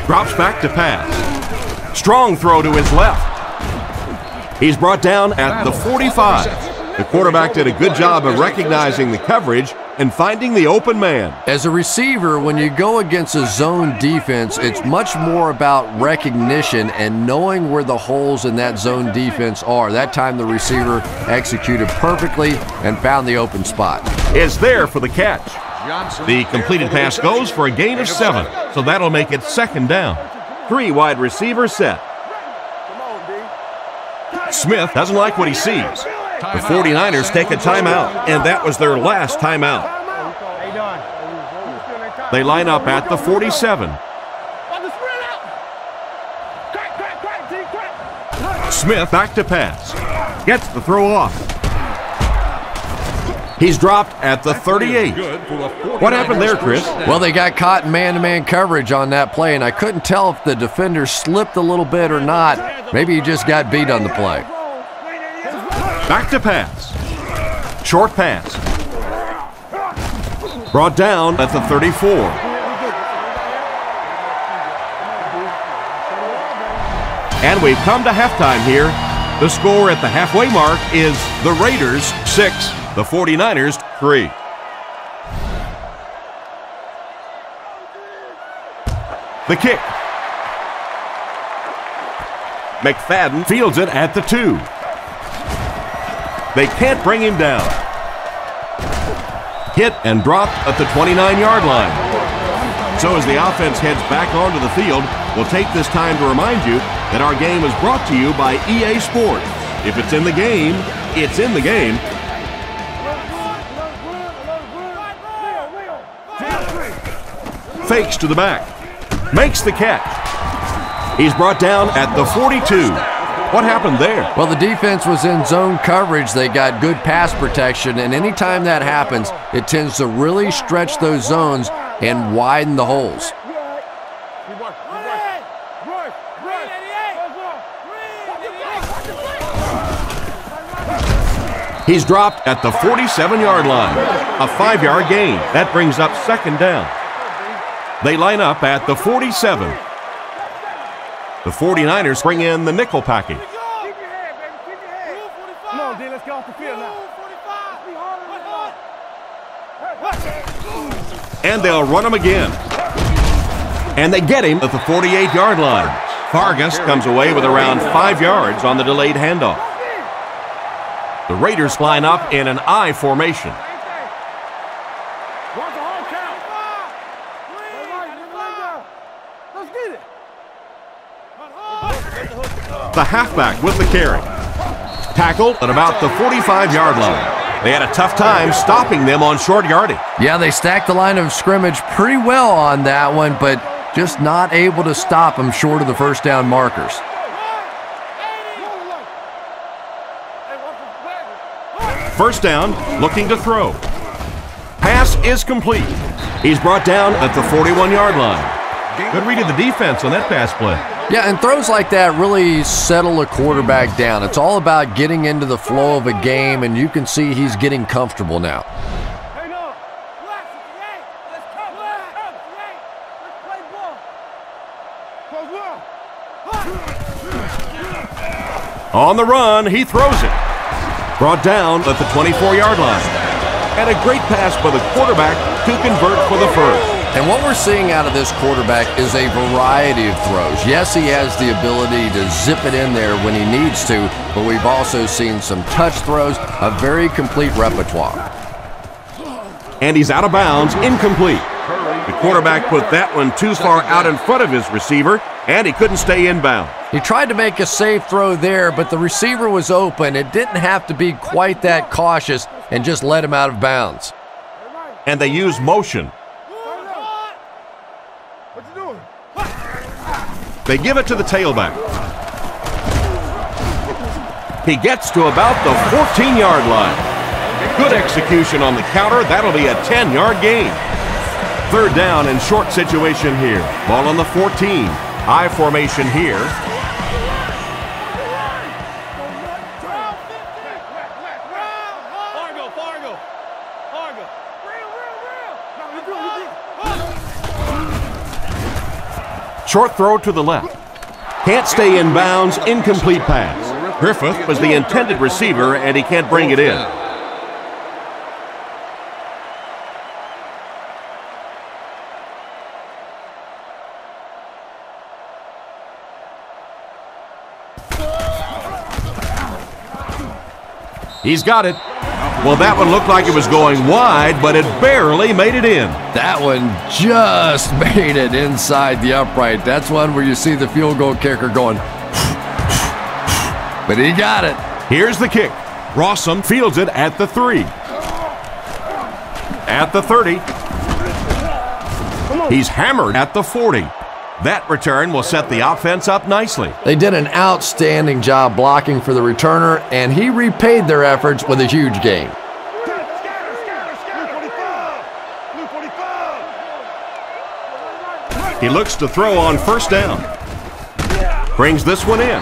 Drops back to pass. Strong throw to his left. He's brought down at the 45. The quarterback did a good job of recognizing the coverage and finding the open man. As a receiver, when you go against a zone defense, it's much more about recognition and knowing where the holes in that zone defense are. That time the receiver executed perfectly and found the open spot. Is there for the catch. The completed pass goes for a gain of 7, so that'll make it 2nd down. 3 wide receivers set. Smith doesn't like what he sees. The 49ers take a timeout, and that was their last timeout. They line up at the 47. Smith back to pass. Gets the throw off. He's dropped at the 38. What happened there, Chris? Well, they got caught in man-to-man coverage on that play, and I couldn't tell if the defender slipped a little bit or not. Maybe he just got beat on the play. Back to pass. Short pass. Brought down at the 34. And we've come to halftime here. The score at the halfway mark is the Raiders 6, the 49ers 3. The kick. McFadden fields it at the 2. They can't bring him down. Hit and dropped at the 29-yard line. So as the offense heads back onto the field, we'll take this time to remind you that our game is brought to you by EA Sports. If it's in the game, it's in the game. Fakes to the back. Makes the catch. He's brought down at the 42. What happened there? Well, the defense was in zone coverage. They got good pass protection, and anytime that happens, it tends to really stretch those zones and widen the holes. He's dropped at the 47-yard line. A 5-yard gain. That brings up 2nd down. They line up at the 47. The 49ers bring in the nickel package. Come on, D, let's get off the field now. And they'll run him again. And they get him at the 48-yard line. Vargas comes away with around 5 yards on the delayed handoff. The Raiders line up in an I formation. The halfback with the carry. Tackled at about the 45-yard line. They had a tough time stopping them on short yardage. Yeah, they stacked the line of scrimmage pretty well on that one, but just not able to stop them short of the 1st down markers. First down, looking to throw. Pass is complete. He's brought down at the 41-yard line. Good read of the defense on that pass play. Yeah, and throws like that really settle a quarterback down. It's all about getting into the flow of a game, and you can see he's getting comfortable now. On the run, he throws it. Brought down at the 24-yard line. And a great pass by the quarterback to convert for the first. And what we're seeing out of this quarterback is a variety of throws. Yes, he has the ability to zip it in there when he needs to, but we've also seen some touch throws, a very complete repertoire. And he's out of bounds, incomplete. The quarterback put that one too far out in front of his receiver, and he couldn't stay inbound. He tried to make a safe throw there, but the receiver was open. It didn't have to be quite that cautious and just let him out of bounds. And they use motion. They give it to the tailback. He gets to about the 14-yard line. Good execution on the counter. That'll be a 10-yard gain. Third down and short situation here. Ball on the 14. I formation here. Short throw to the left. Can't stay in bounds, incomplete pass. Griffith was the intended receiver, and he can't bring it in. He's got it. Well, that one looked like it was going wide, but it barely made it in. That one just made it inside the upright. That's one where you see the field goal kicker going, but he got it. Here's the kick. Rossum fields it at the 3. At the 30. He's hammered at the 40. That return will set the offense up nicely. They did an outstanding job blocking for the returner, and he repaid their efforts with a huge gain. He looks to throw on first down. Brings this one in.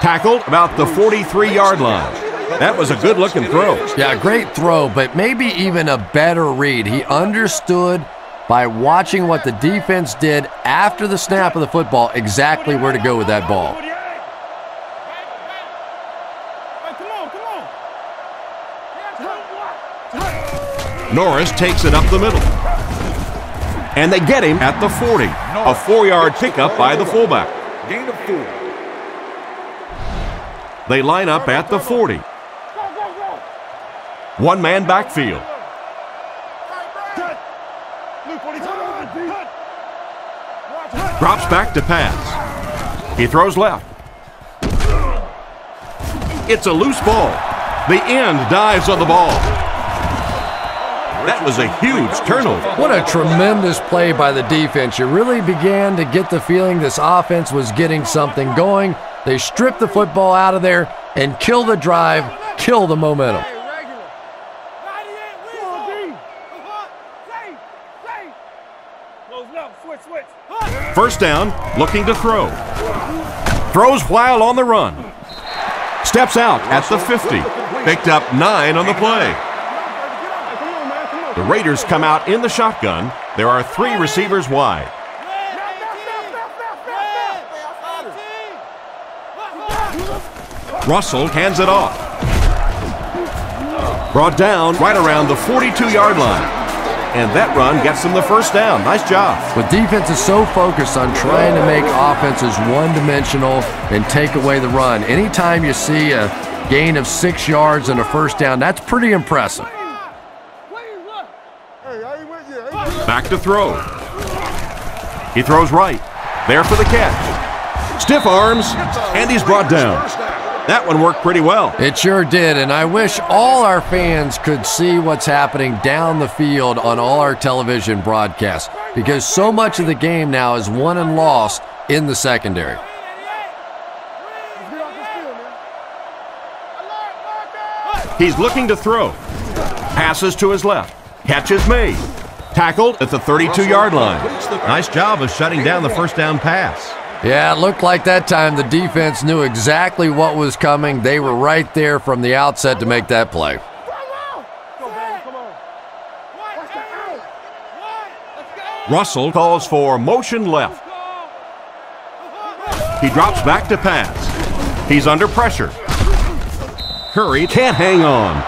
Tackled about the 43-yard line. That was a good-looking throw. Yeah, great throw, but maybe even a better read. He understood by watching what the defense did after the snap of the football exactly where to go with that ball. Norris takes it up the middle. And they get him at the 40. A 4-yard pickup by the fullback. Gain of 4. They line up at the 40. One-man backfield. Drops back to pass. He throws left. It's a loose ball. The end dives on the ball. That was a huge turnover. What a tremendous play by the defense. You really began to get the feeling this offense was getting something going. They stripped the football out of there and kill the drive, kill the momentum. First down, looking to throw. Throws while on the run. Steps out at the 50. Picked up 9 on the play. The Raiders come out in the shotgun. There are 3 receivers wide. Russell hands it off. Brought down right around the 42-yard line. And that run gets them the first down. Nice job. But defense is so focused on trying to make offenses one-dimensional and take away the run. Anytime you see a gain of 6 yards and a first down, that's pretty impressive. Back to throw. He throws right. There for the catch. Stiff arms, and he's brought down. That one worked pretty well. It sure did, and I wish all our fans could see what's happening down the field on all our television broadcasts, because so much of the game now is won and lost in the secondary. He's looking to throw. Passes to his left. Catch is made. Tackled at the 32-yard line. Nice job of shutting down the first down pass. Yeah, it looked like that time the defense knew exactly what was coming. They were right there from the outset to make that play. Russell calls for motion left. He drops back to pass. He's under pressure. Curry can't hang on.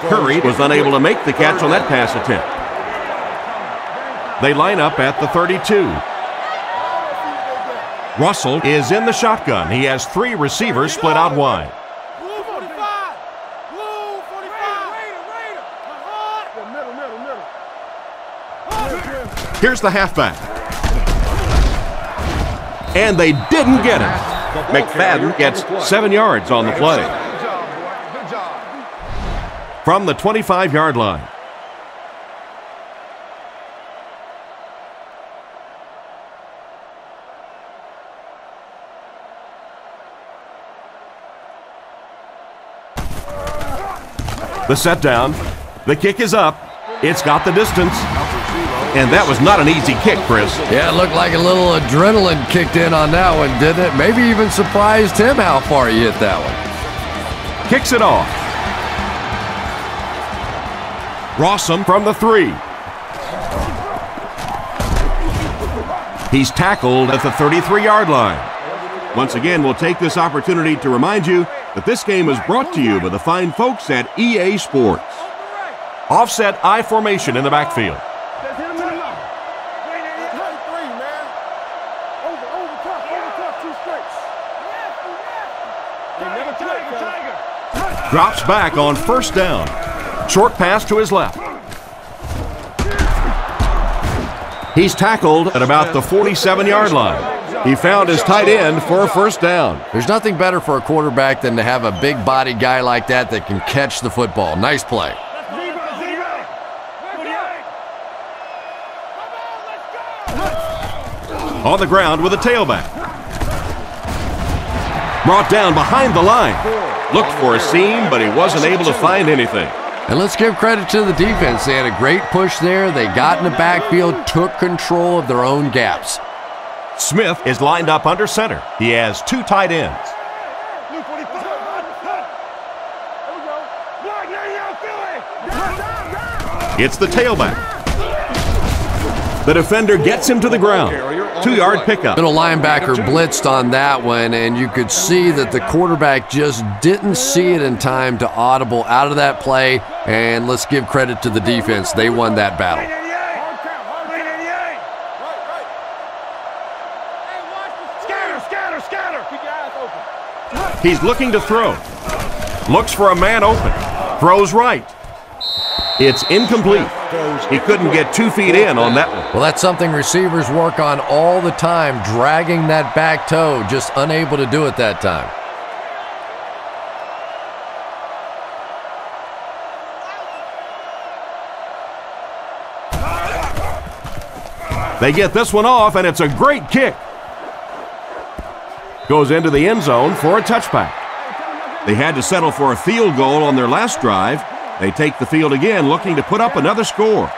Curry was unable to make the catch on that pass attempt. They line up at the 32. Russell is in the shotgun. He has 3 receivers split out wide. Here's the halfback. And they didn't get it. McFadden gets 7 yards on the play. From the 25-yard line. The set down. The kick is up. It's got the distance. And that was not an easy kick, Chris. Yeah, it looked like a little adrenaline kicked in on that one, didn't it? Maybe even surprised him how far he hit that one. Kicks it off. Rossum from the 3. He's tackled at the 33-yard line. Once again, we'll take this opportunity to remind you that this game is brought to you by the fine folks at EA Sports. Offset I formation in the backfield. Drops back on first down. Short pass to his left. He's tackled at about the 47-yard line. He found his tight end for a first down. There's nothing better for a quarterback than to have a big body guy like that that can catch the football. Nice play. On the ground with a tailback. Brought down behind the line. Looked for a seam, but he wasn't able to find anything. And let's give credit to the defense. They had a great push there. They got in the backfield, took control of their own gaps. Smith is lined up under center. He has 2 tight ends. It's the tailback. The defender gets him to the ground. 2-yard pickup. Middle linebacker blitzed on that one, and you could see that the quarterback just didn't see it in time to audible out of that play. And let's give credit to the defense. They won that battle. He's looking to throw. Looks for a man open. Throws right. It's incomplete. He couldn't get 2 feet in on that one. Well, that's something receivers work on all the time, dragging that back toe, just unable to do it that time. They get this one off, and it's a great kick. Goes into the end zone for a touchback. They had to settle for a field goal on their last drive. They take the field again, looking to put up another score.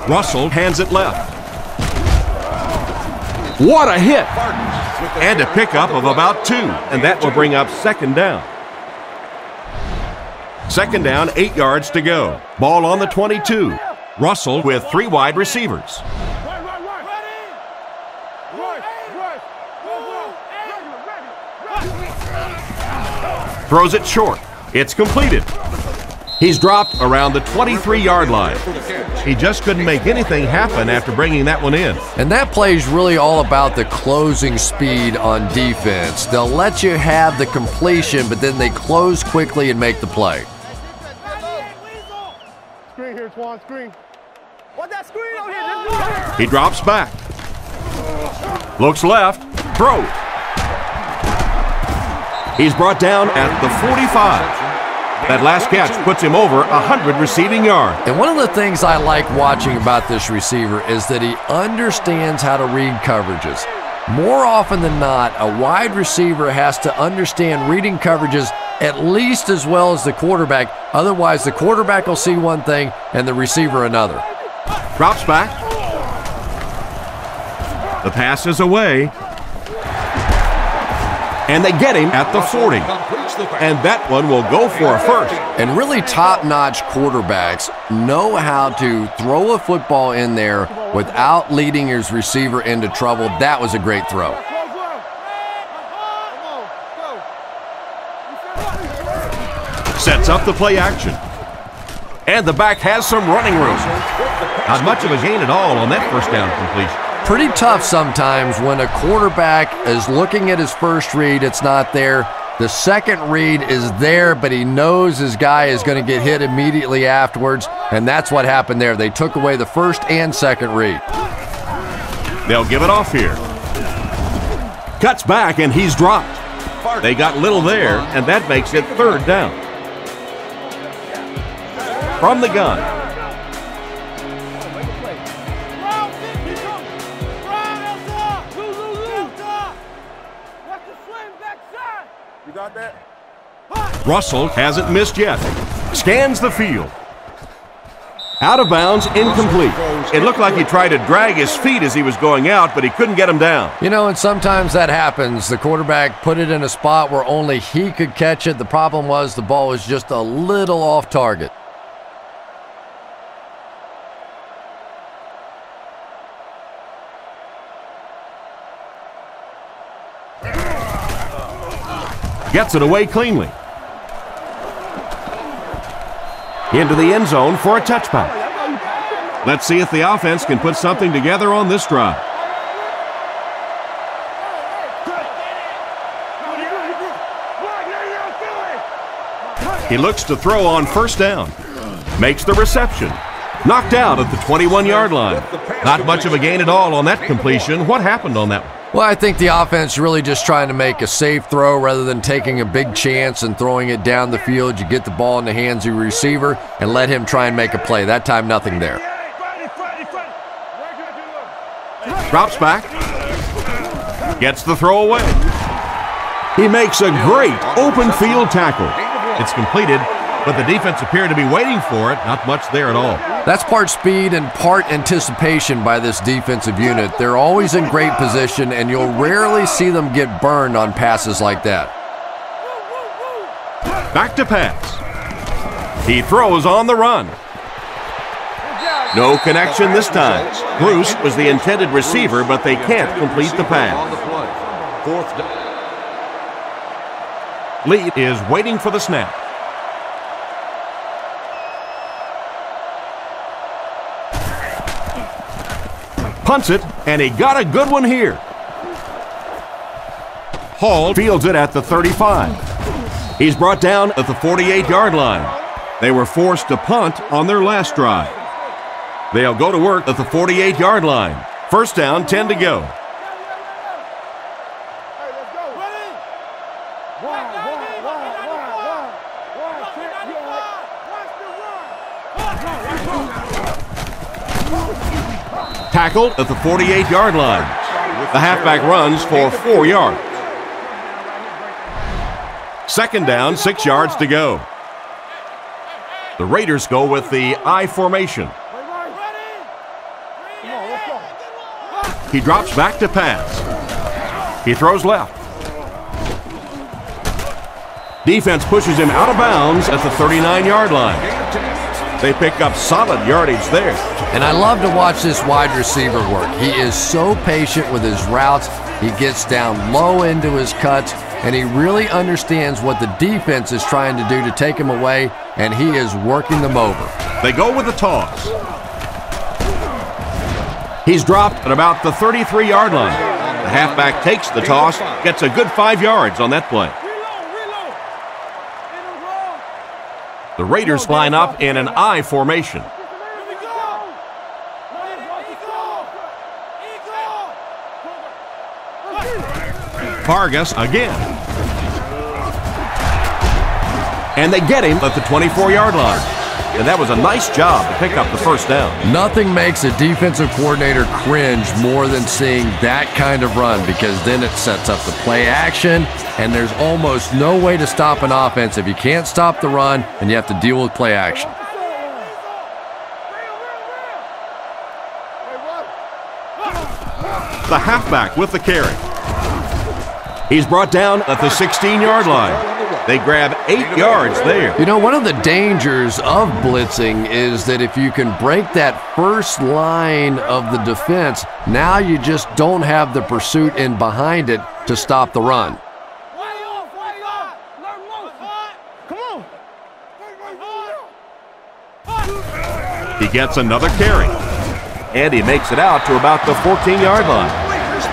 Russell hands it left. What a hit! And a pickup of about 2, and that will bring up second down. Second down, 8 yards to go. Ball on the 22. Russell with 3 wide receivers. Throws it short. It's completed. He's dropped around the 23-yard line. He just couldn't make anything happen after bringing that one in. And that play is really all about the closing speed on defense. They'll let you have the completion, but then they close quickly and make the play. Screen here, Twan, screen. What's that screen over here? He drops back. Looks left. Throws. He's brought down at the 45. That last catch puts him over 100 receiving yards. And one of the things I like watching about this receiver is that he understands how to read coverages. More often than not, a wide receiver has to understand reading coverages at least as well as the quarterback. Otherwise, the quarterback will see one thing and the receiver another. Drops back. The pass is away. And they get him at the 40. And that one will go for a first. And really top-notch quarterbacks know how to throw a football in there without leading his receiver into trouble. That was a great throw. Sets up the play action. And the back has some running room. Not much of a gain at all on that first down completion. Pretty tough sometimes when a quarterback is looking at his first read, it's not there. The second read is there, but he knows his guy is going to get hit immediately afterwards, and that's what happened there. They took away the first and second read. They'll give it off here. Cuts back, and he's dropped. They got little there, and that makes it third down. From the gun. You got that? Russell hasn't missed yet. Scans the field. Out of bounds, incomplete. It looked like he tried to drag his feet as he was going out, but he couldn't get him down. You know, and sometimes that happens. The quarterback put it in a spot where only he could catch it. The problem was the ball was just a little off target. Gets it away cleanly. Into the end zone for a touchback. Let's see if the offense can put something together on this drive. He looks to throw on first down. Makes the reception. Knocked out at the 21-yard line. Not much of a gain at all on that completion. What happened on that one? Well, I think the offense really just trying to make a safe throw rather than taking a big chance and throwing it down the field. You get the ball in the hands of your receiver and let him try and make a play. That time, nothing there. Drops back. Gets the throw away. He makes a great open field tackle. It's completed, but the defense appeared to be waiting for it. Not much there at all. That's part speed and part anticipation by this defensive unit. They're always in great position, and you'll rarely see them get burned on passes like that. Back to pass. He throws on the run. No connection this time. Bruce was the intended receiver, but they can't complete the pass. Lee is waiting for the snap. Punts it, and he got a good one here. Hall fields it at the 35. He's brought down at the 48-yard line. They were forced to punt on their last drive. They'll go to work at the 48-yard line. First down, 10 to go. Tackled at the 48-yard line. The halfback runs for 4 yards. Second down, 6 yards to go. The Raiders go with the I formation. He drops back to pass. He throws left. Defense pushes him out of bounds at the 39-yard line. They pick up solid yardage there. And I love to watch this wide receiver work. He is so patient with his routes. He gets down low into his cuts, and he really understands what the defense is trying to do to take him away, and he is working them over. They go with the toss. He's dropped at about the 33-yard line. The halfback takes the toss, gets a good 5 yards on that play. The Raiders line up in an I formation. Vargas again. And they get him at the 24-yard line. And that was a nice job to pick up the first down. Nothing makes a defensive coordinator cringe more than seeing that kind of run, because then it sets up the play action, and there's almost no way to stop an offense if you can't stop the run and you have to deal with play action. The halfback with the carry. He's brought down at the 16-yard line. They grab 8 yards there. You know, one of the dangers of blitzing is that if you can break that first line of the defense, now you just don't have the pursuit in behind it to stop the run. He gets another carry. And he makes it out to about the 14-yard line.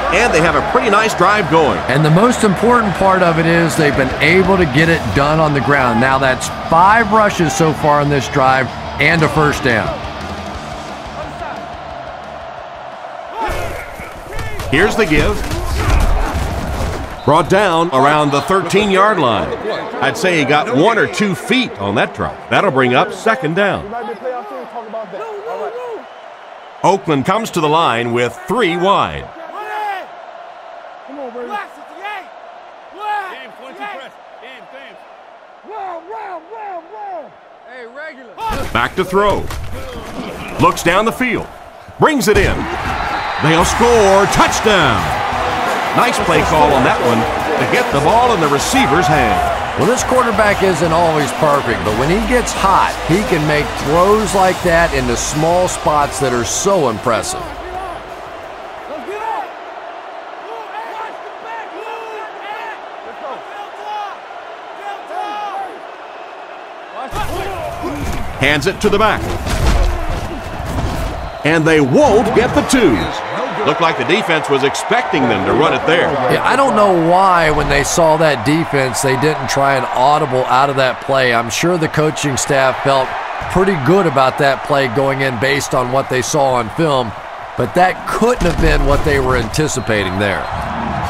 And they have a pretty nice drive going. And the most important part of it is they've been able to get it done on the ground. Now that's 5 rushes so far in this drive and a first down. Here's the give. Brought down around the 13-yard line. I'd say he got 1 or 2 feet on that drive. That'll bring up second down. Oakland comes to the line with 3 wide. Back to throw. Looks down the field. Brings it in. They'll score. Touchdown. Nice play call on that one to get the ball in the receiver's hand. Well, this quarterback isn't always perfect, but when he gets hot, he can make throws like that into small spots that are so impressive. Hands it to the back. And they won't get the two. Looked like the defense was expecting them to run it there. Yeah, I don't know why when they saw that defense, they didn't try an audible out of that play. I'm sure the coaching staff felt pretty good about that play going in based on what they saw on film, but that couldn't have been what they were anticipating there.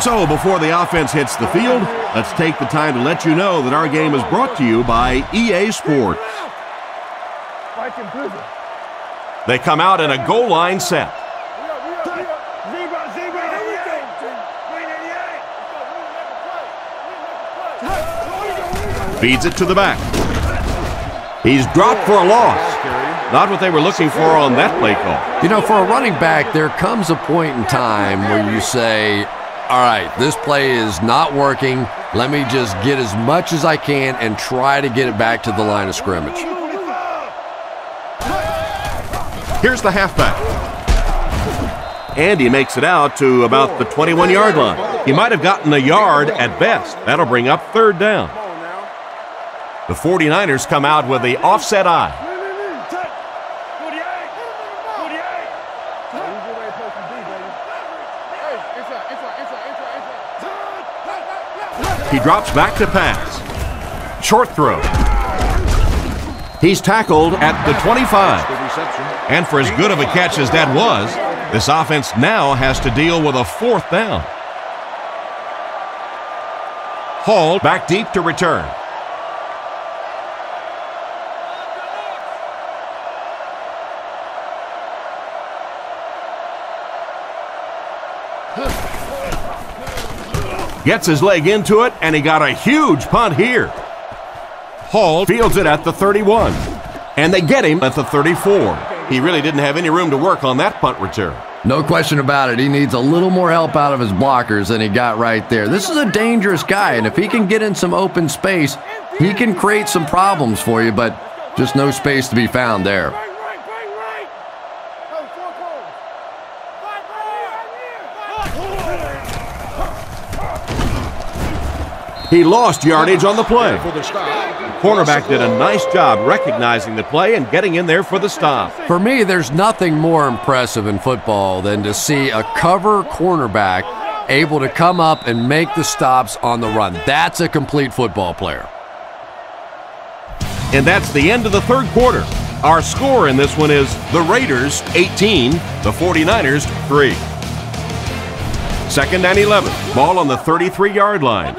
So before the offense hits the field, let's take the time to let you know that our game is brought to you by EA Sports. They come out in a goal line set. Feeds it to the back. He's dropped for a loss. Not what they were looking for on that play call. You know, for a running back, there comes a point in time where you say, all right, this play is not working. Let me just get as much as I can and try to get it back to the line of scrimmage. Here's the halfback. And he makes it out to about the 21-yard line. He might have gotten a yard at best. That'll bring up third down. The 49ers come out with the offset eye. He drops back to pass. Short throw. He's tackled at the 25. And for as good of a catch as that was, this offense now has to deal with a fourth down. Hall back deep to return. Gets his leg into it, and he got a huge punt here. Hall fields it at the 31, and they get him at the 34. He really didn't have any room to work on that punt return. No question about it. He needs a little more help out of his blockers than he got right there. This is a dangerous guy, and if he can get in some open space, he can create some problems for you, but just no space to be found there. He lost yardage on the play. The cornerback did a nice job recognizing the play and getting in there for the stop. For me, there's nothing more impressive in football than to see a cover cornerback able to come up and make the stops on the run. That's a complete football player. And that's the end of the third quarter. Our score in this one is the Raiders 18, the 49ers 3. Second and 11. Ball on the 33-yard line.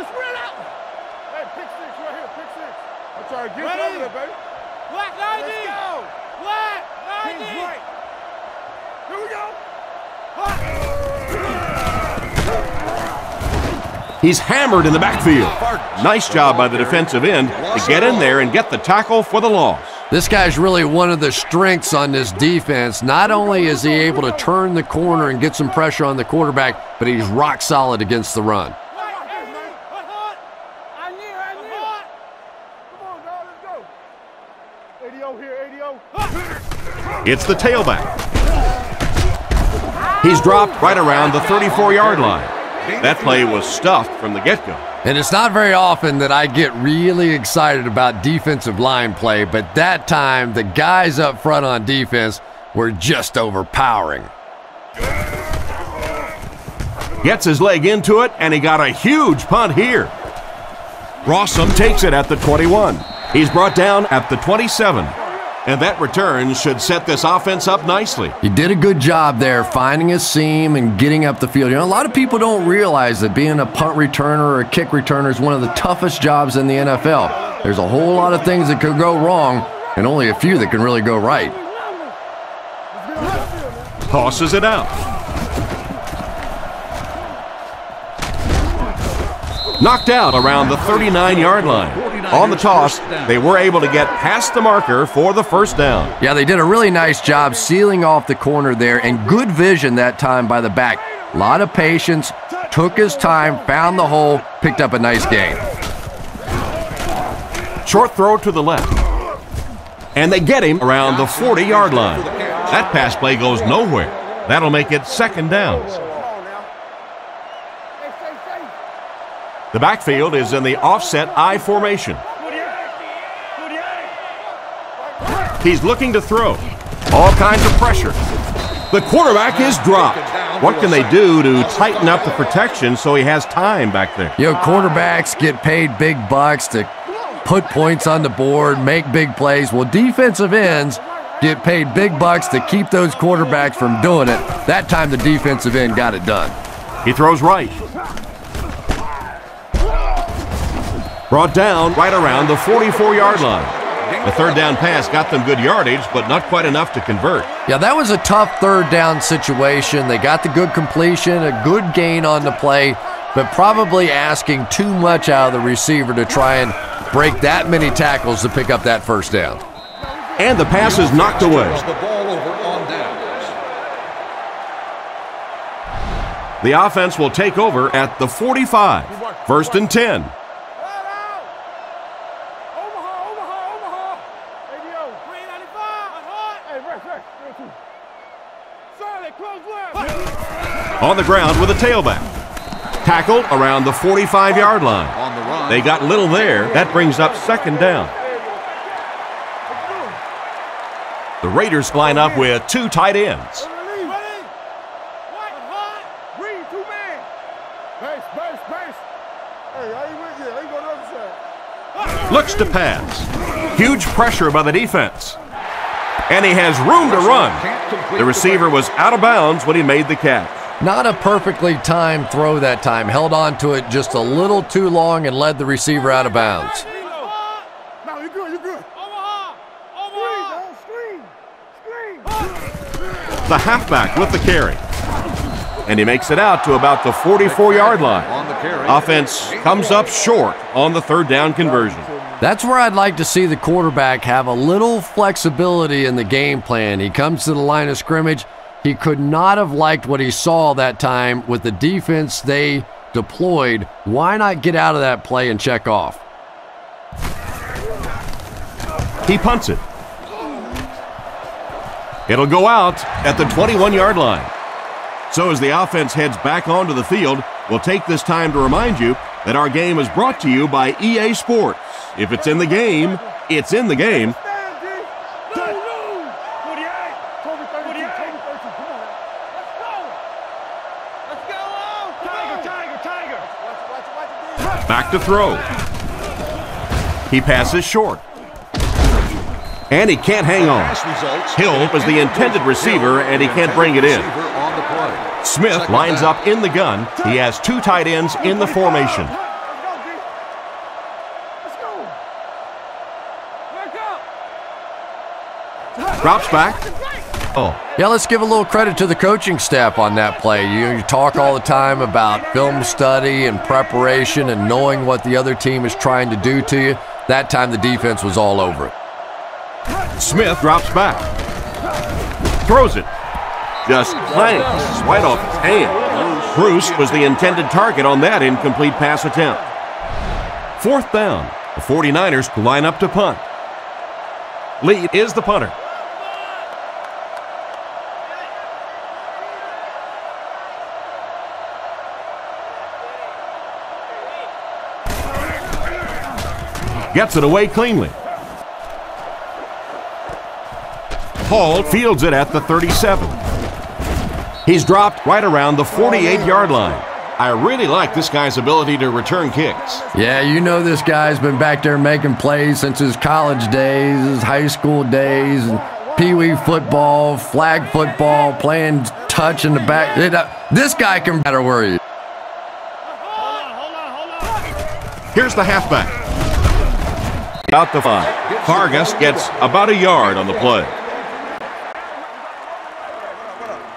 He's hammered in the backfield. Nice job by the defensive end to get in there and get the tackle for the loss. This guy's really one of the strengths on this defense. Not only is he able to turn the corner and get some pressure on the quarterback, but he's rock solid against the run. It's the tailback. He's dropped right around the 34-yard line. That play was stuffed from the get-go. And it's not very often that I get really excited about defensive line play, but that time the guys up front on defense were just overpowering. Gets his leg into it, and he got a huge punt here. Rossum takes it at the 21. He's brought down at the 27. And that return should set this offense up nicely. He did a good job there finding a seam and getting up the field. You know, a lot of people don't realize that being a punt returner or a kick returner is one of the toughest jobs in the NFL. There's a whole lot of things that could go wrong and only a few that can really go right. Tosses it out. Knocked out around the 39-yard line. On the toss, they were able to get past the marker for the first down. Yeah, they did a really nice job sealing off the corner there, and good vision that time by the back. A lot of patience, took his time, found the hole, picked up a nice gain. Short throw to the left. And they get him around the 40-yard line. That pass play goes nowhere. That'll make it second downs. The backfield is in the offset I formation. He's looking to throw. All kinds of pressure. The quarterback is dropped. What can they do to tighten up the protection so he has time back there? You know, quarterbacks get paid big bucks to put points on the board, make big plays. Well, defensive ends get paid big bucks to keep those quarterbacks from doing it. That time the defensive end got it done. He throws right. Brought down right around the 44-yard line. The third down pass got them good yardage, but not quite enough to convert. Yeah, that was a tough third down situation. They got the good completion, a good gain on the play, but probably asking too much out of the receiver to try and break that many tackles to pick up that first down. And the pass is knocked away. The offense will take over at the 45. First and 10. On the ground with a tailback. Tackled around the 45-yard line. They got little there. That brings up second down. The Raiders line up with two tight ends. Looks to pass. Huge pressure by the defense. And he has room to run. The receiver was out of bounds when he made the catch. Not a perfectly timed throw that time. Held on to it just a little too long and led the receiver out of bounds. No, you're good, you're good. The halfback with the carry. And he makes it out to about the 44-yard line. Offense comes up short on the third down conversion. That's where I'd like to see the quarterback have a little flexibility in the game plan. He comes to the line of scrimmage. He could not have liked what he saw that time with the defense they deployed. Why not get out of that play and check off? He punts it. It'll go out at the 21-yard line. So as the offense heads back onto the field, we'll take this time to remind you that our game is brought to you by EA Sports. If it's in the game, it's in the game. Back to throw. He passes short. And he can't hang on. Hill was the intended receiver, and he can't bring it in. Smith lines up in the gun. He has two tight ends in the formation. Drops back. Oh. Yeah, let's give a little credit to the coaching staff on that play. You talk all the time about film study and preparation and knowing what the other team is trying to do to you. That time the defense was all over it. Smith drops back. Throws it. Just clanks right off his hand. Bruce was the intended target on that incomplete pass attempt. Fourth down. The 49ers line up to punt. Lee is the punter. Gets it away cleanly. Hall fields it at the 37. He's dropped right around the 48-yard line. I really like this guy's ability to return kicks. Yeah, you know this guy's been back there making plays since his college days, his high school days, and pee-wee football, flag football, playing touch in the back. This guy can better worry. Here's the halfback. About the 5. Vargas gets about a yard on the play.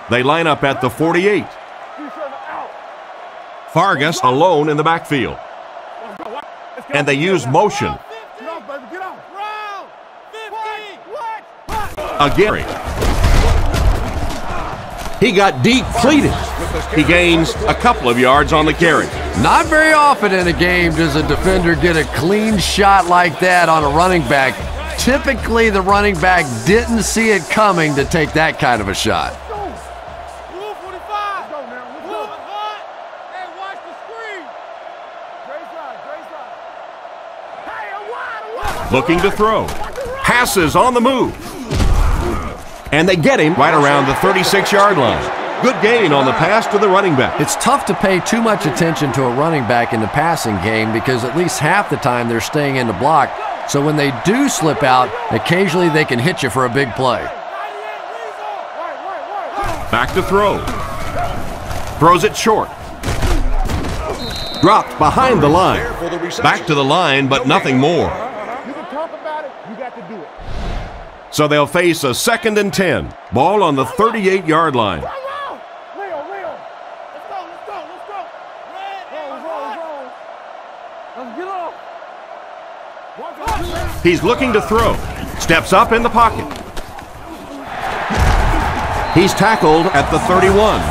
They line up at the 48. Vargas alone in the backfield. And they use motion. Gary. He got depleted. He gains a couple of yards on the carry. Not very often in a game does a defender get a clean shot like that on a running back. Typically, the running back didn't see it coming to take that kind of a shot. Looking to throw. Passes on the move. And they get him right around the 36-yard line. Good gain on the pass to the running back. It's tough to pay too much attention to a running back in the passing game because at least half the time they're staying in the block. So when they do slip out, occasionally they can hit you for a big play. Back to throw. Throws it short. Dropped behind the line. Back to the line, but nothing more. You can talk about it, you got to do it. So they'll face a 2nd and 10. Ball on the 38-yard line. He's looking to throw. Steps up in the pocket. He's tackled at the 31.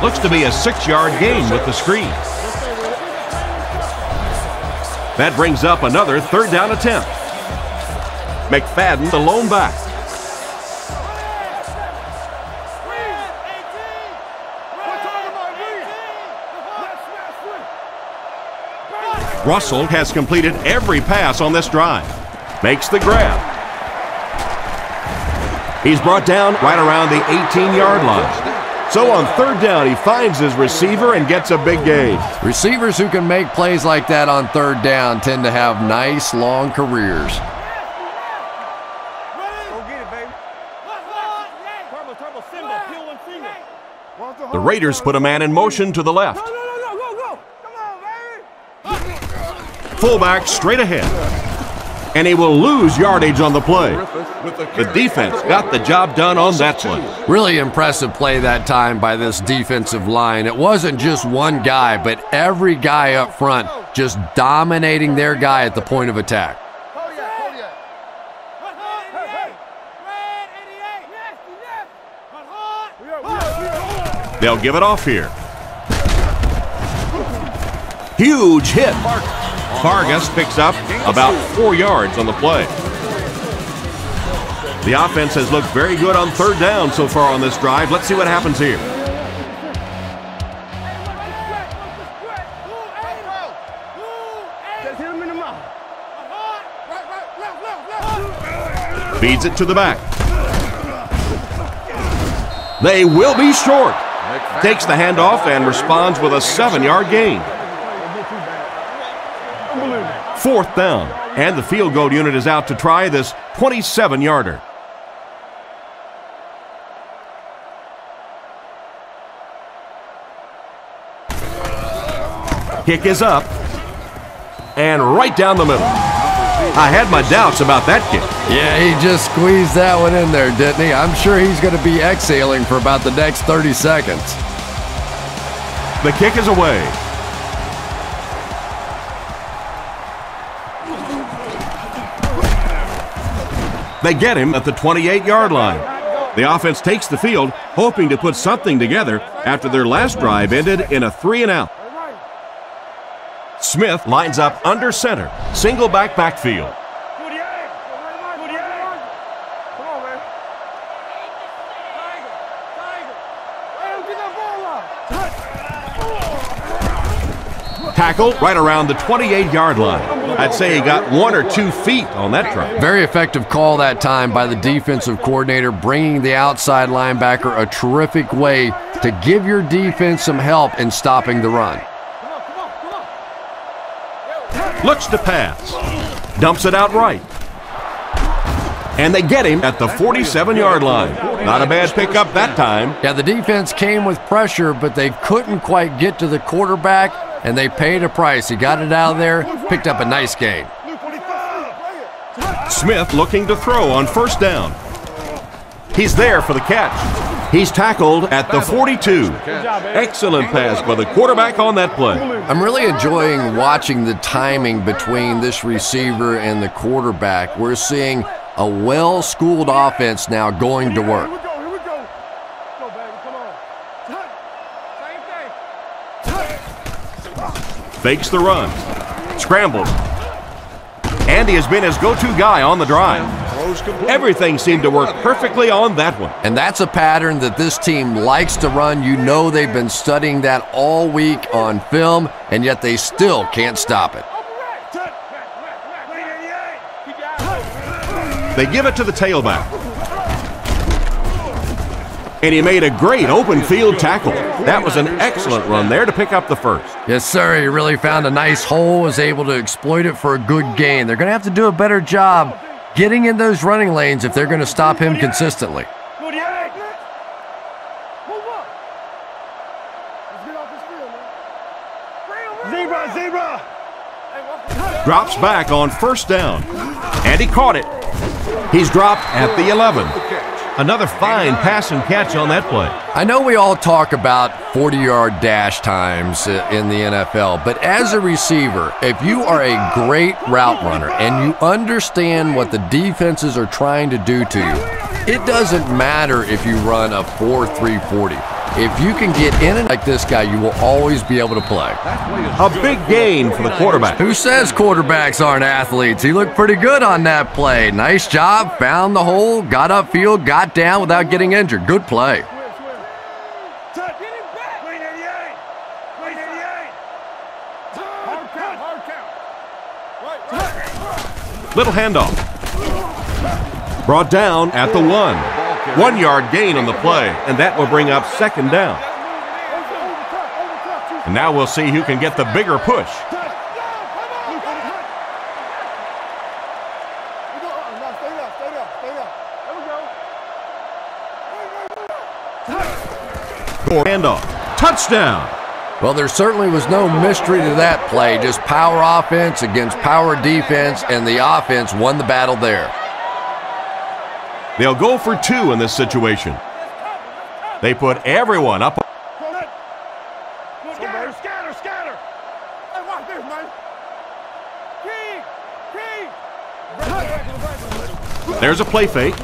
Looks to be a 6-yard gain with the screen. That brings up another 3rd down attempt. McFadden, the lone back. Russell has completed every pass on this drive. Makes the grab. He's brought down right around the 18-yard line. So on 3rd down, he finds his receiver and gets a big gain. Receivers who can make plays like that on 3rd down tend to have nice, long careers. The Raiders put a man in motion to the left. Fullback straight ahead. And he will lose yardage on the play. The defense got the job done on that play. Really impressive play that time by this defensive line. It wasn't just one guy, but every guy up front just dominating their guy at the point of attack. They'll give it off here. Huge hit. Vargas picks up about 4 yards on the play. The offense has looked very good on 3rd down so far on this drive. Let's see what happens here. Feeds it to the back. They will be short. Takes the handoff and responds with a 7-yard gain. 4th down, and the field goal unit is out to try this 27-yarder. Kick is up, and right down the middle. I had my doubts about that kick. Yeah, he just squeezed that one in there, didn't he? I'm sure he's going to be exhaling for about the next 30 seconds. The kick is away. They get him at the 28-yard line. The offense takes the field, hoping to put something together after their last drive ended in a 3-and-out. Smith lines up under center, single backfield. Tackle right around the 28-yard line. I'd say he got 1 or 2 feet on that try. Very effective call that time by the defensive coordinator, bringing the outside linebacker a terrific way to give your defense some help in stopping the run. Looks to pass. Dumps it out right. And they get him at the 47-yard line. Not a bad pickup that time. Yeah, the defense came with pressure, but they couldn't quite get to the quarterback, and they paid a price. He got it out of there, picked up a nice gain. Smith looking to throw on 1st down. He's there for the catch. He's tackled at the 42. Excellent pass by the quarterback on that play. I'm really enjoying watching the timing between this receiver and the quarterback. We're seeing A well-schooled offense now going to work. Here we go. Go, baby. Come on. Same thing. Fakes the run. Scrambles. Andy has been his go-to guy on the drive. Everything seemed to work perfectly on that one. And that's a pattern that this team likes to run. You know they've been studying that all week on film, and yet they still can't stop it. They give it to the tailback. And he made a great open field tackle. That was an excellent run there to pick up the first. Yes, sir. He really found a nice hole, was able to exploit it for a good gain. They're going to have to do a better job getting in those running lanes if they're going to stop him consistently. Zebra. Drops back on first down. And he caught it. He's dropped at the 11. Another fine pass and catch on that play. I know we all talk about 40-yard dash times in the NFL, but as a receiver, if you are a great route runner and you understand what the defenses are trying to do to you, it doesn't matter if you run a 4.340. If you can get in and like this guy, you will always be able to play. A big gain for the quarterback. Who says quarterbacks aren't athletes? He looked pretty good on that play. Nice job, found the hole, got upfield, got down without getting injured. Good play. Little handoff. Brought down at the 1. 1 yard gain on the play, and that will bring up second down. And now we'll see who can get the bigger push. Handoff. Touchdown. Well, there certainly was no mystery to that play. Just power offense against power defense, and the offense won the battle there. They'll go for 2 in this situation. They put everyone up. Scatter. Hey, watch this, man. There's a play fake.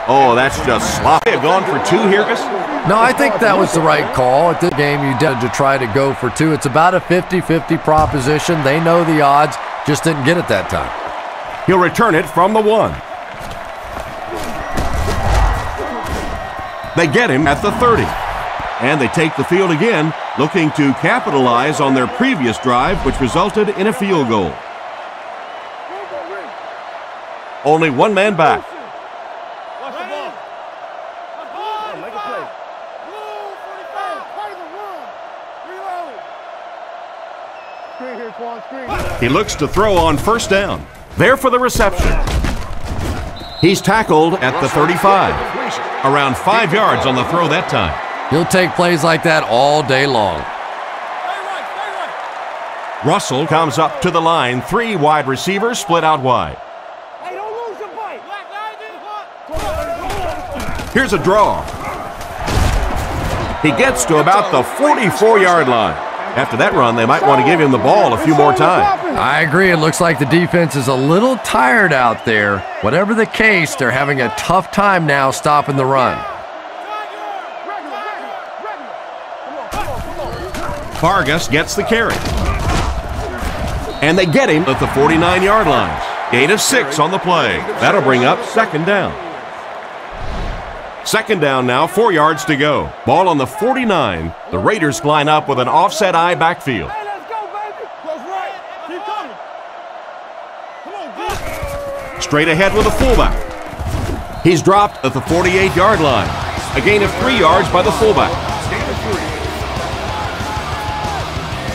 Oh, that's just sloppy. Gone for 2 here, Gus? No, I think that was the right call. At this game, you did to try to go for 2. It's about a 50-50 proposition. They know the odds, just didn't get it that time. He'll return it from the 1. They get him at the 30. And they take the field again, looking to capitalize on their previous drive, which resulted in a field goal. Only one man back. Watch the ball. Make a play. Screen here, Quan. Screen. He looks to throw on first down. There for the reception. He's tackled at the 35. Around 5 yards on the throw that time. He'll take plays like that all day long. Russell comes up to the line. 3 wide receivers split out wide. Hey, don't lose your bite. Here's a draw. He gets to about the 44-yard line. After that run, they might want to give him the ball a few more times. I agree. It looks like the defense is a little tired out there. Whatever the case, they're having a tough time now stopping the run. Vargas gets the carry. And they get him at the 49-yard line. Gain of 6 on the play. That'll bring up second down. Second down now, 4 yards to go. Ball on the 49. The Raiders line up with an offset eye backfield. Hey, let's go, baby. Close right. Keep coming. Come on, D. Straight ahead with a fullback. He's dropped at the 48-yard line. A gain of 3 yards by the fullback.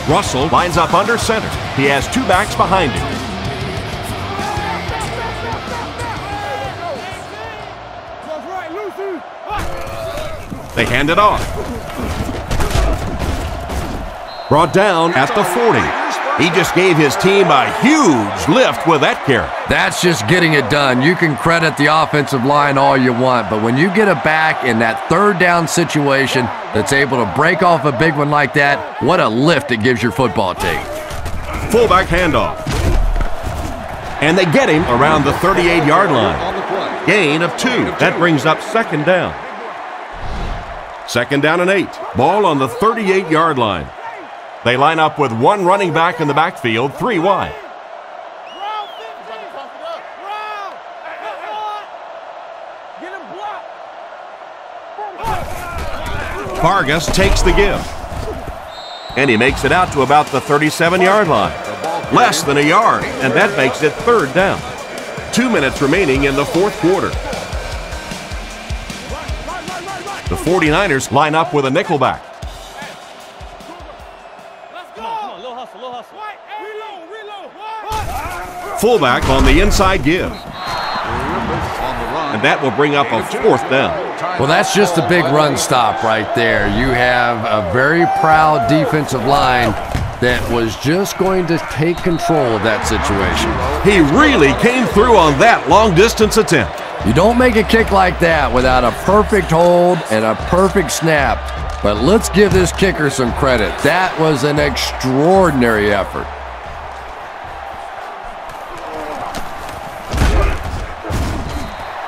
Russell lines up under center. He has 2 backs behind him. They hand it off. Brought down at the 40. He just gave his team a huge lift with that carry. That's just getting it done. You can credit the offensive line all you want, but when you get a back in that third down situation that's able to break off a big one like that, what a lift it gives your football team. Fullback handoff. And they get him around the 38-yard line. Gain of 2. That brings up second down. Second down and 8. Ball on the 38-yard line. They line up with one running back in the backfield, 3 wide. Vargas takes the give. And he makes it out to about the 37-yard line. Less than a yard, and that makes it third down. 2 minutes remaining in the fourth quarter. The 49ers line up with a nickelback. Fullback on the inside give. And that will bring up a fourth down. Well, that's just a big run stop right there. You have a very proud defensive line that was just going to take control of that situation. He really came through on that long-distance attempt. You don't make a kick like that without a perfect hold and a perfect snap. But let's give this kicker some credit. That was an extraordinary effort.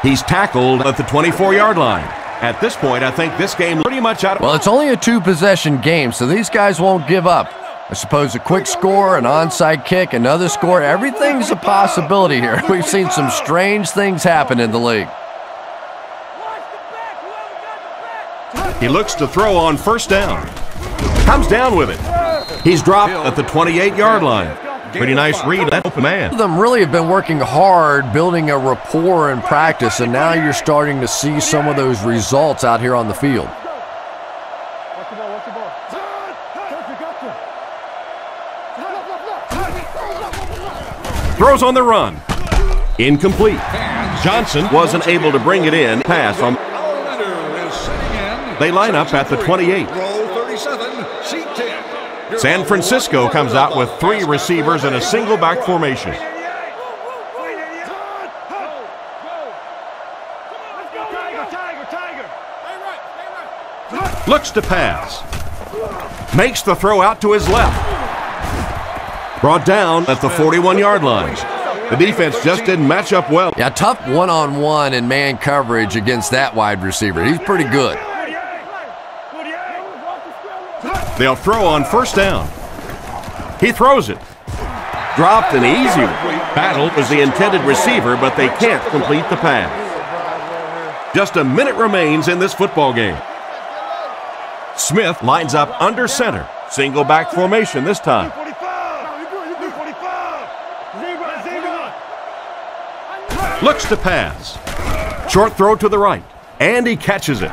He's tackled at the 24-yard line. At this point, I think this game pretty much out of... Well, it's only a 2-possession game, so these guys won't give up. I suppose a quick score, an onside kick, another score, everything's a possibility here. We've seen some strange things happen in the league. He looks to throw on first down. Comes down with it. He's dropped at the 28-yard line. Pretty nice read, that open man. Them really have been working hard, building a rapport in practice, and now you're starting to see some of those results out here on the field. Throws on the run. Incomplete. Johnson wasn't able to bring it in. Pass on. They line up at the 28. San Francisco comes out with 3 receivers in a single back formation. Looks to pass. Makes the throw out to his left. Brought down at the 41-yard line. The defense just didn't match up well. Yeah, tough one-on-one and man coverage against that wide receiver. He's pretty good. They'll throw on first down. He throws it. Dropped an easy one. Battle was the intended receiver, but they can't complete the pass. Just a minute remains in this football game. Smith lines up under center. Single back formation this time. Looks to pass. Short throw to the right. And he catches it.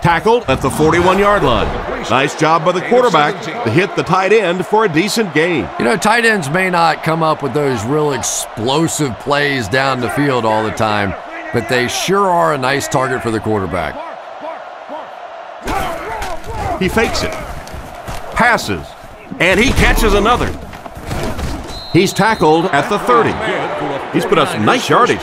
Tackled at the 41-yard line. Nice job by the quarterback to hit the tight end for a decent gain. You know, tight ends may not come up with those real explosive plays down the field all the time, but they sure are a nice target for the quarterback. He fakes it. Passes. And he catches another. He's tackled at the 30. He's put up some nice yardage.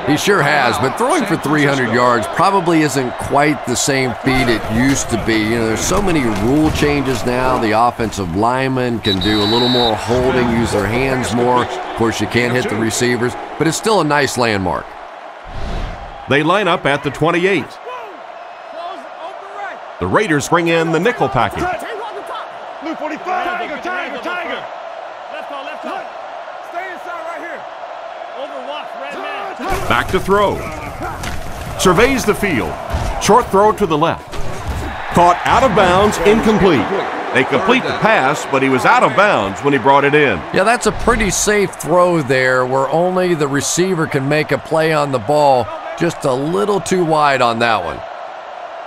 He sure has, but throwing for 300 yards probably isn't quite the same feat it used to be. You know, there's so many rule changes now. The offensive linemen can do a little more holding, use their hands more. Of course, you can't hit the receivers, but it's still a nice landmark. They line up at the 28. The Raiders bring in the nickel package. Blue 45. Tiger. Left call. Stay inside right here. Overwatch, red man. Back to throw. Surveys the field. Short throw to the left. Caught out of bounds, incomplete. They complete the pass, but he was out of bounds when he brought it in. Yeah, that's a pretty safe throw there where only the receiver can make a play on the ball. Just a little too wide on that one.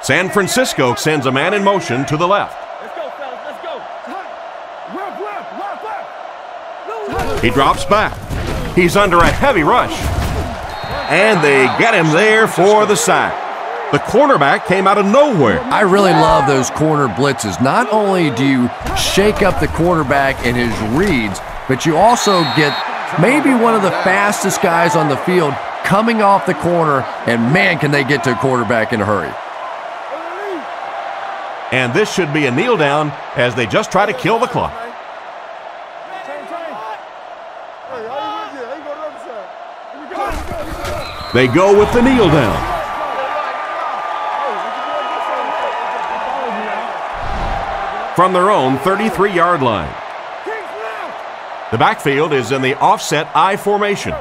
San Francisco sends a man in motion to the left. Let's go, fellas. Let's go. Left. He drops back. He's under a heavy rush. And they get him there for the sack. The cornerback came out of nowhere. I really love those corner blitzes. Not only do you shake up the quarterback in his reads, but you also get maybe one of the fastest guys on the field coming off the corner, and man, can they get to a quarterback in a hurry. And this should be a kneel down as they just try to kill the clock. They go with the kneel down. From their own 33-yard line. The backfield is in the offset I formation.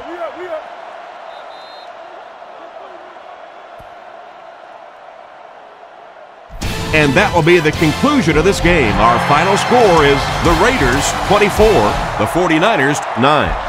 And that will be the conclusion of this game. Our final score is the Raiders 24, the 49ers 9.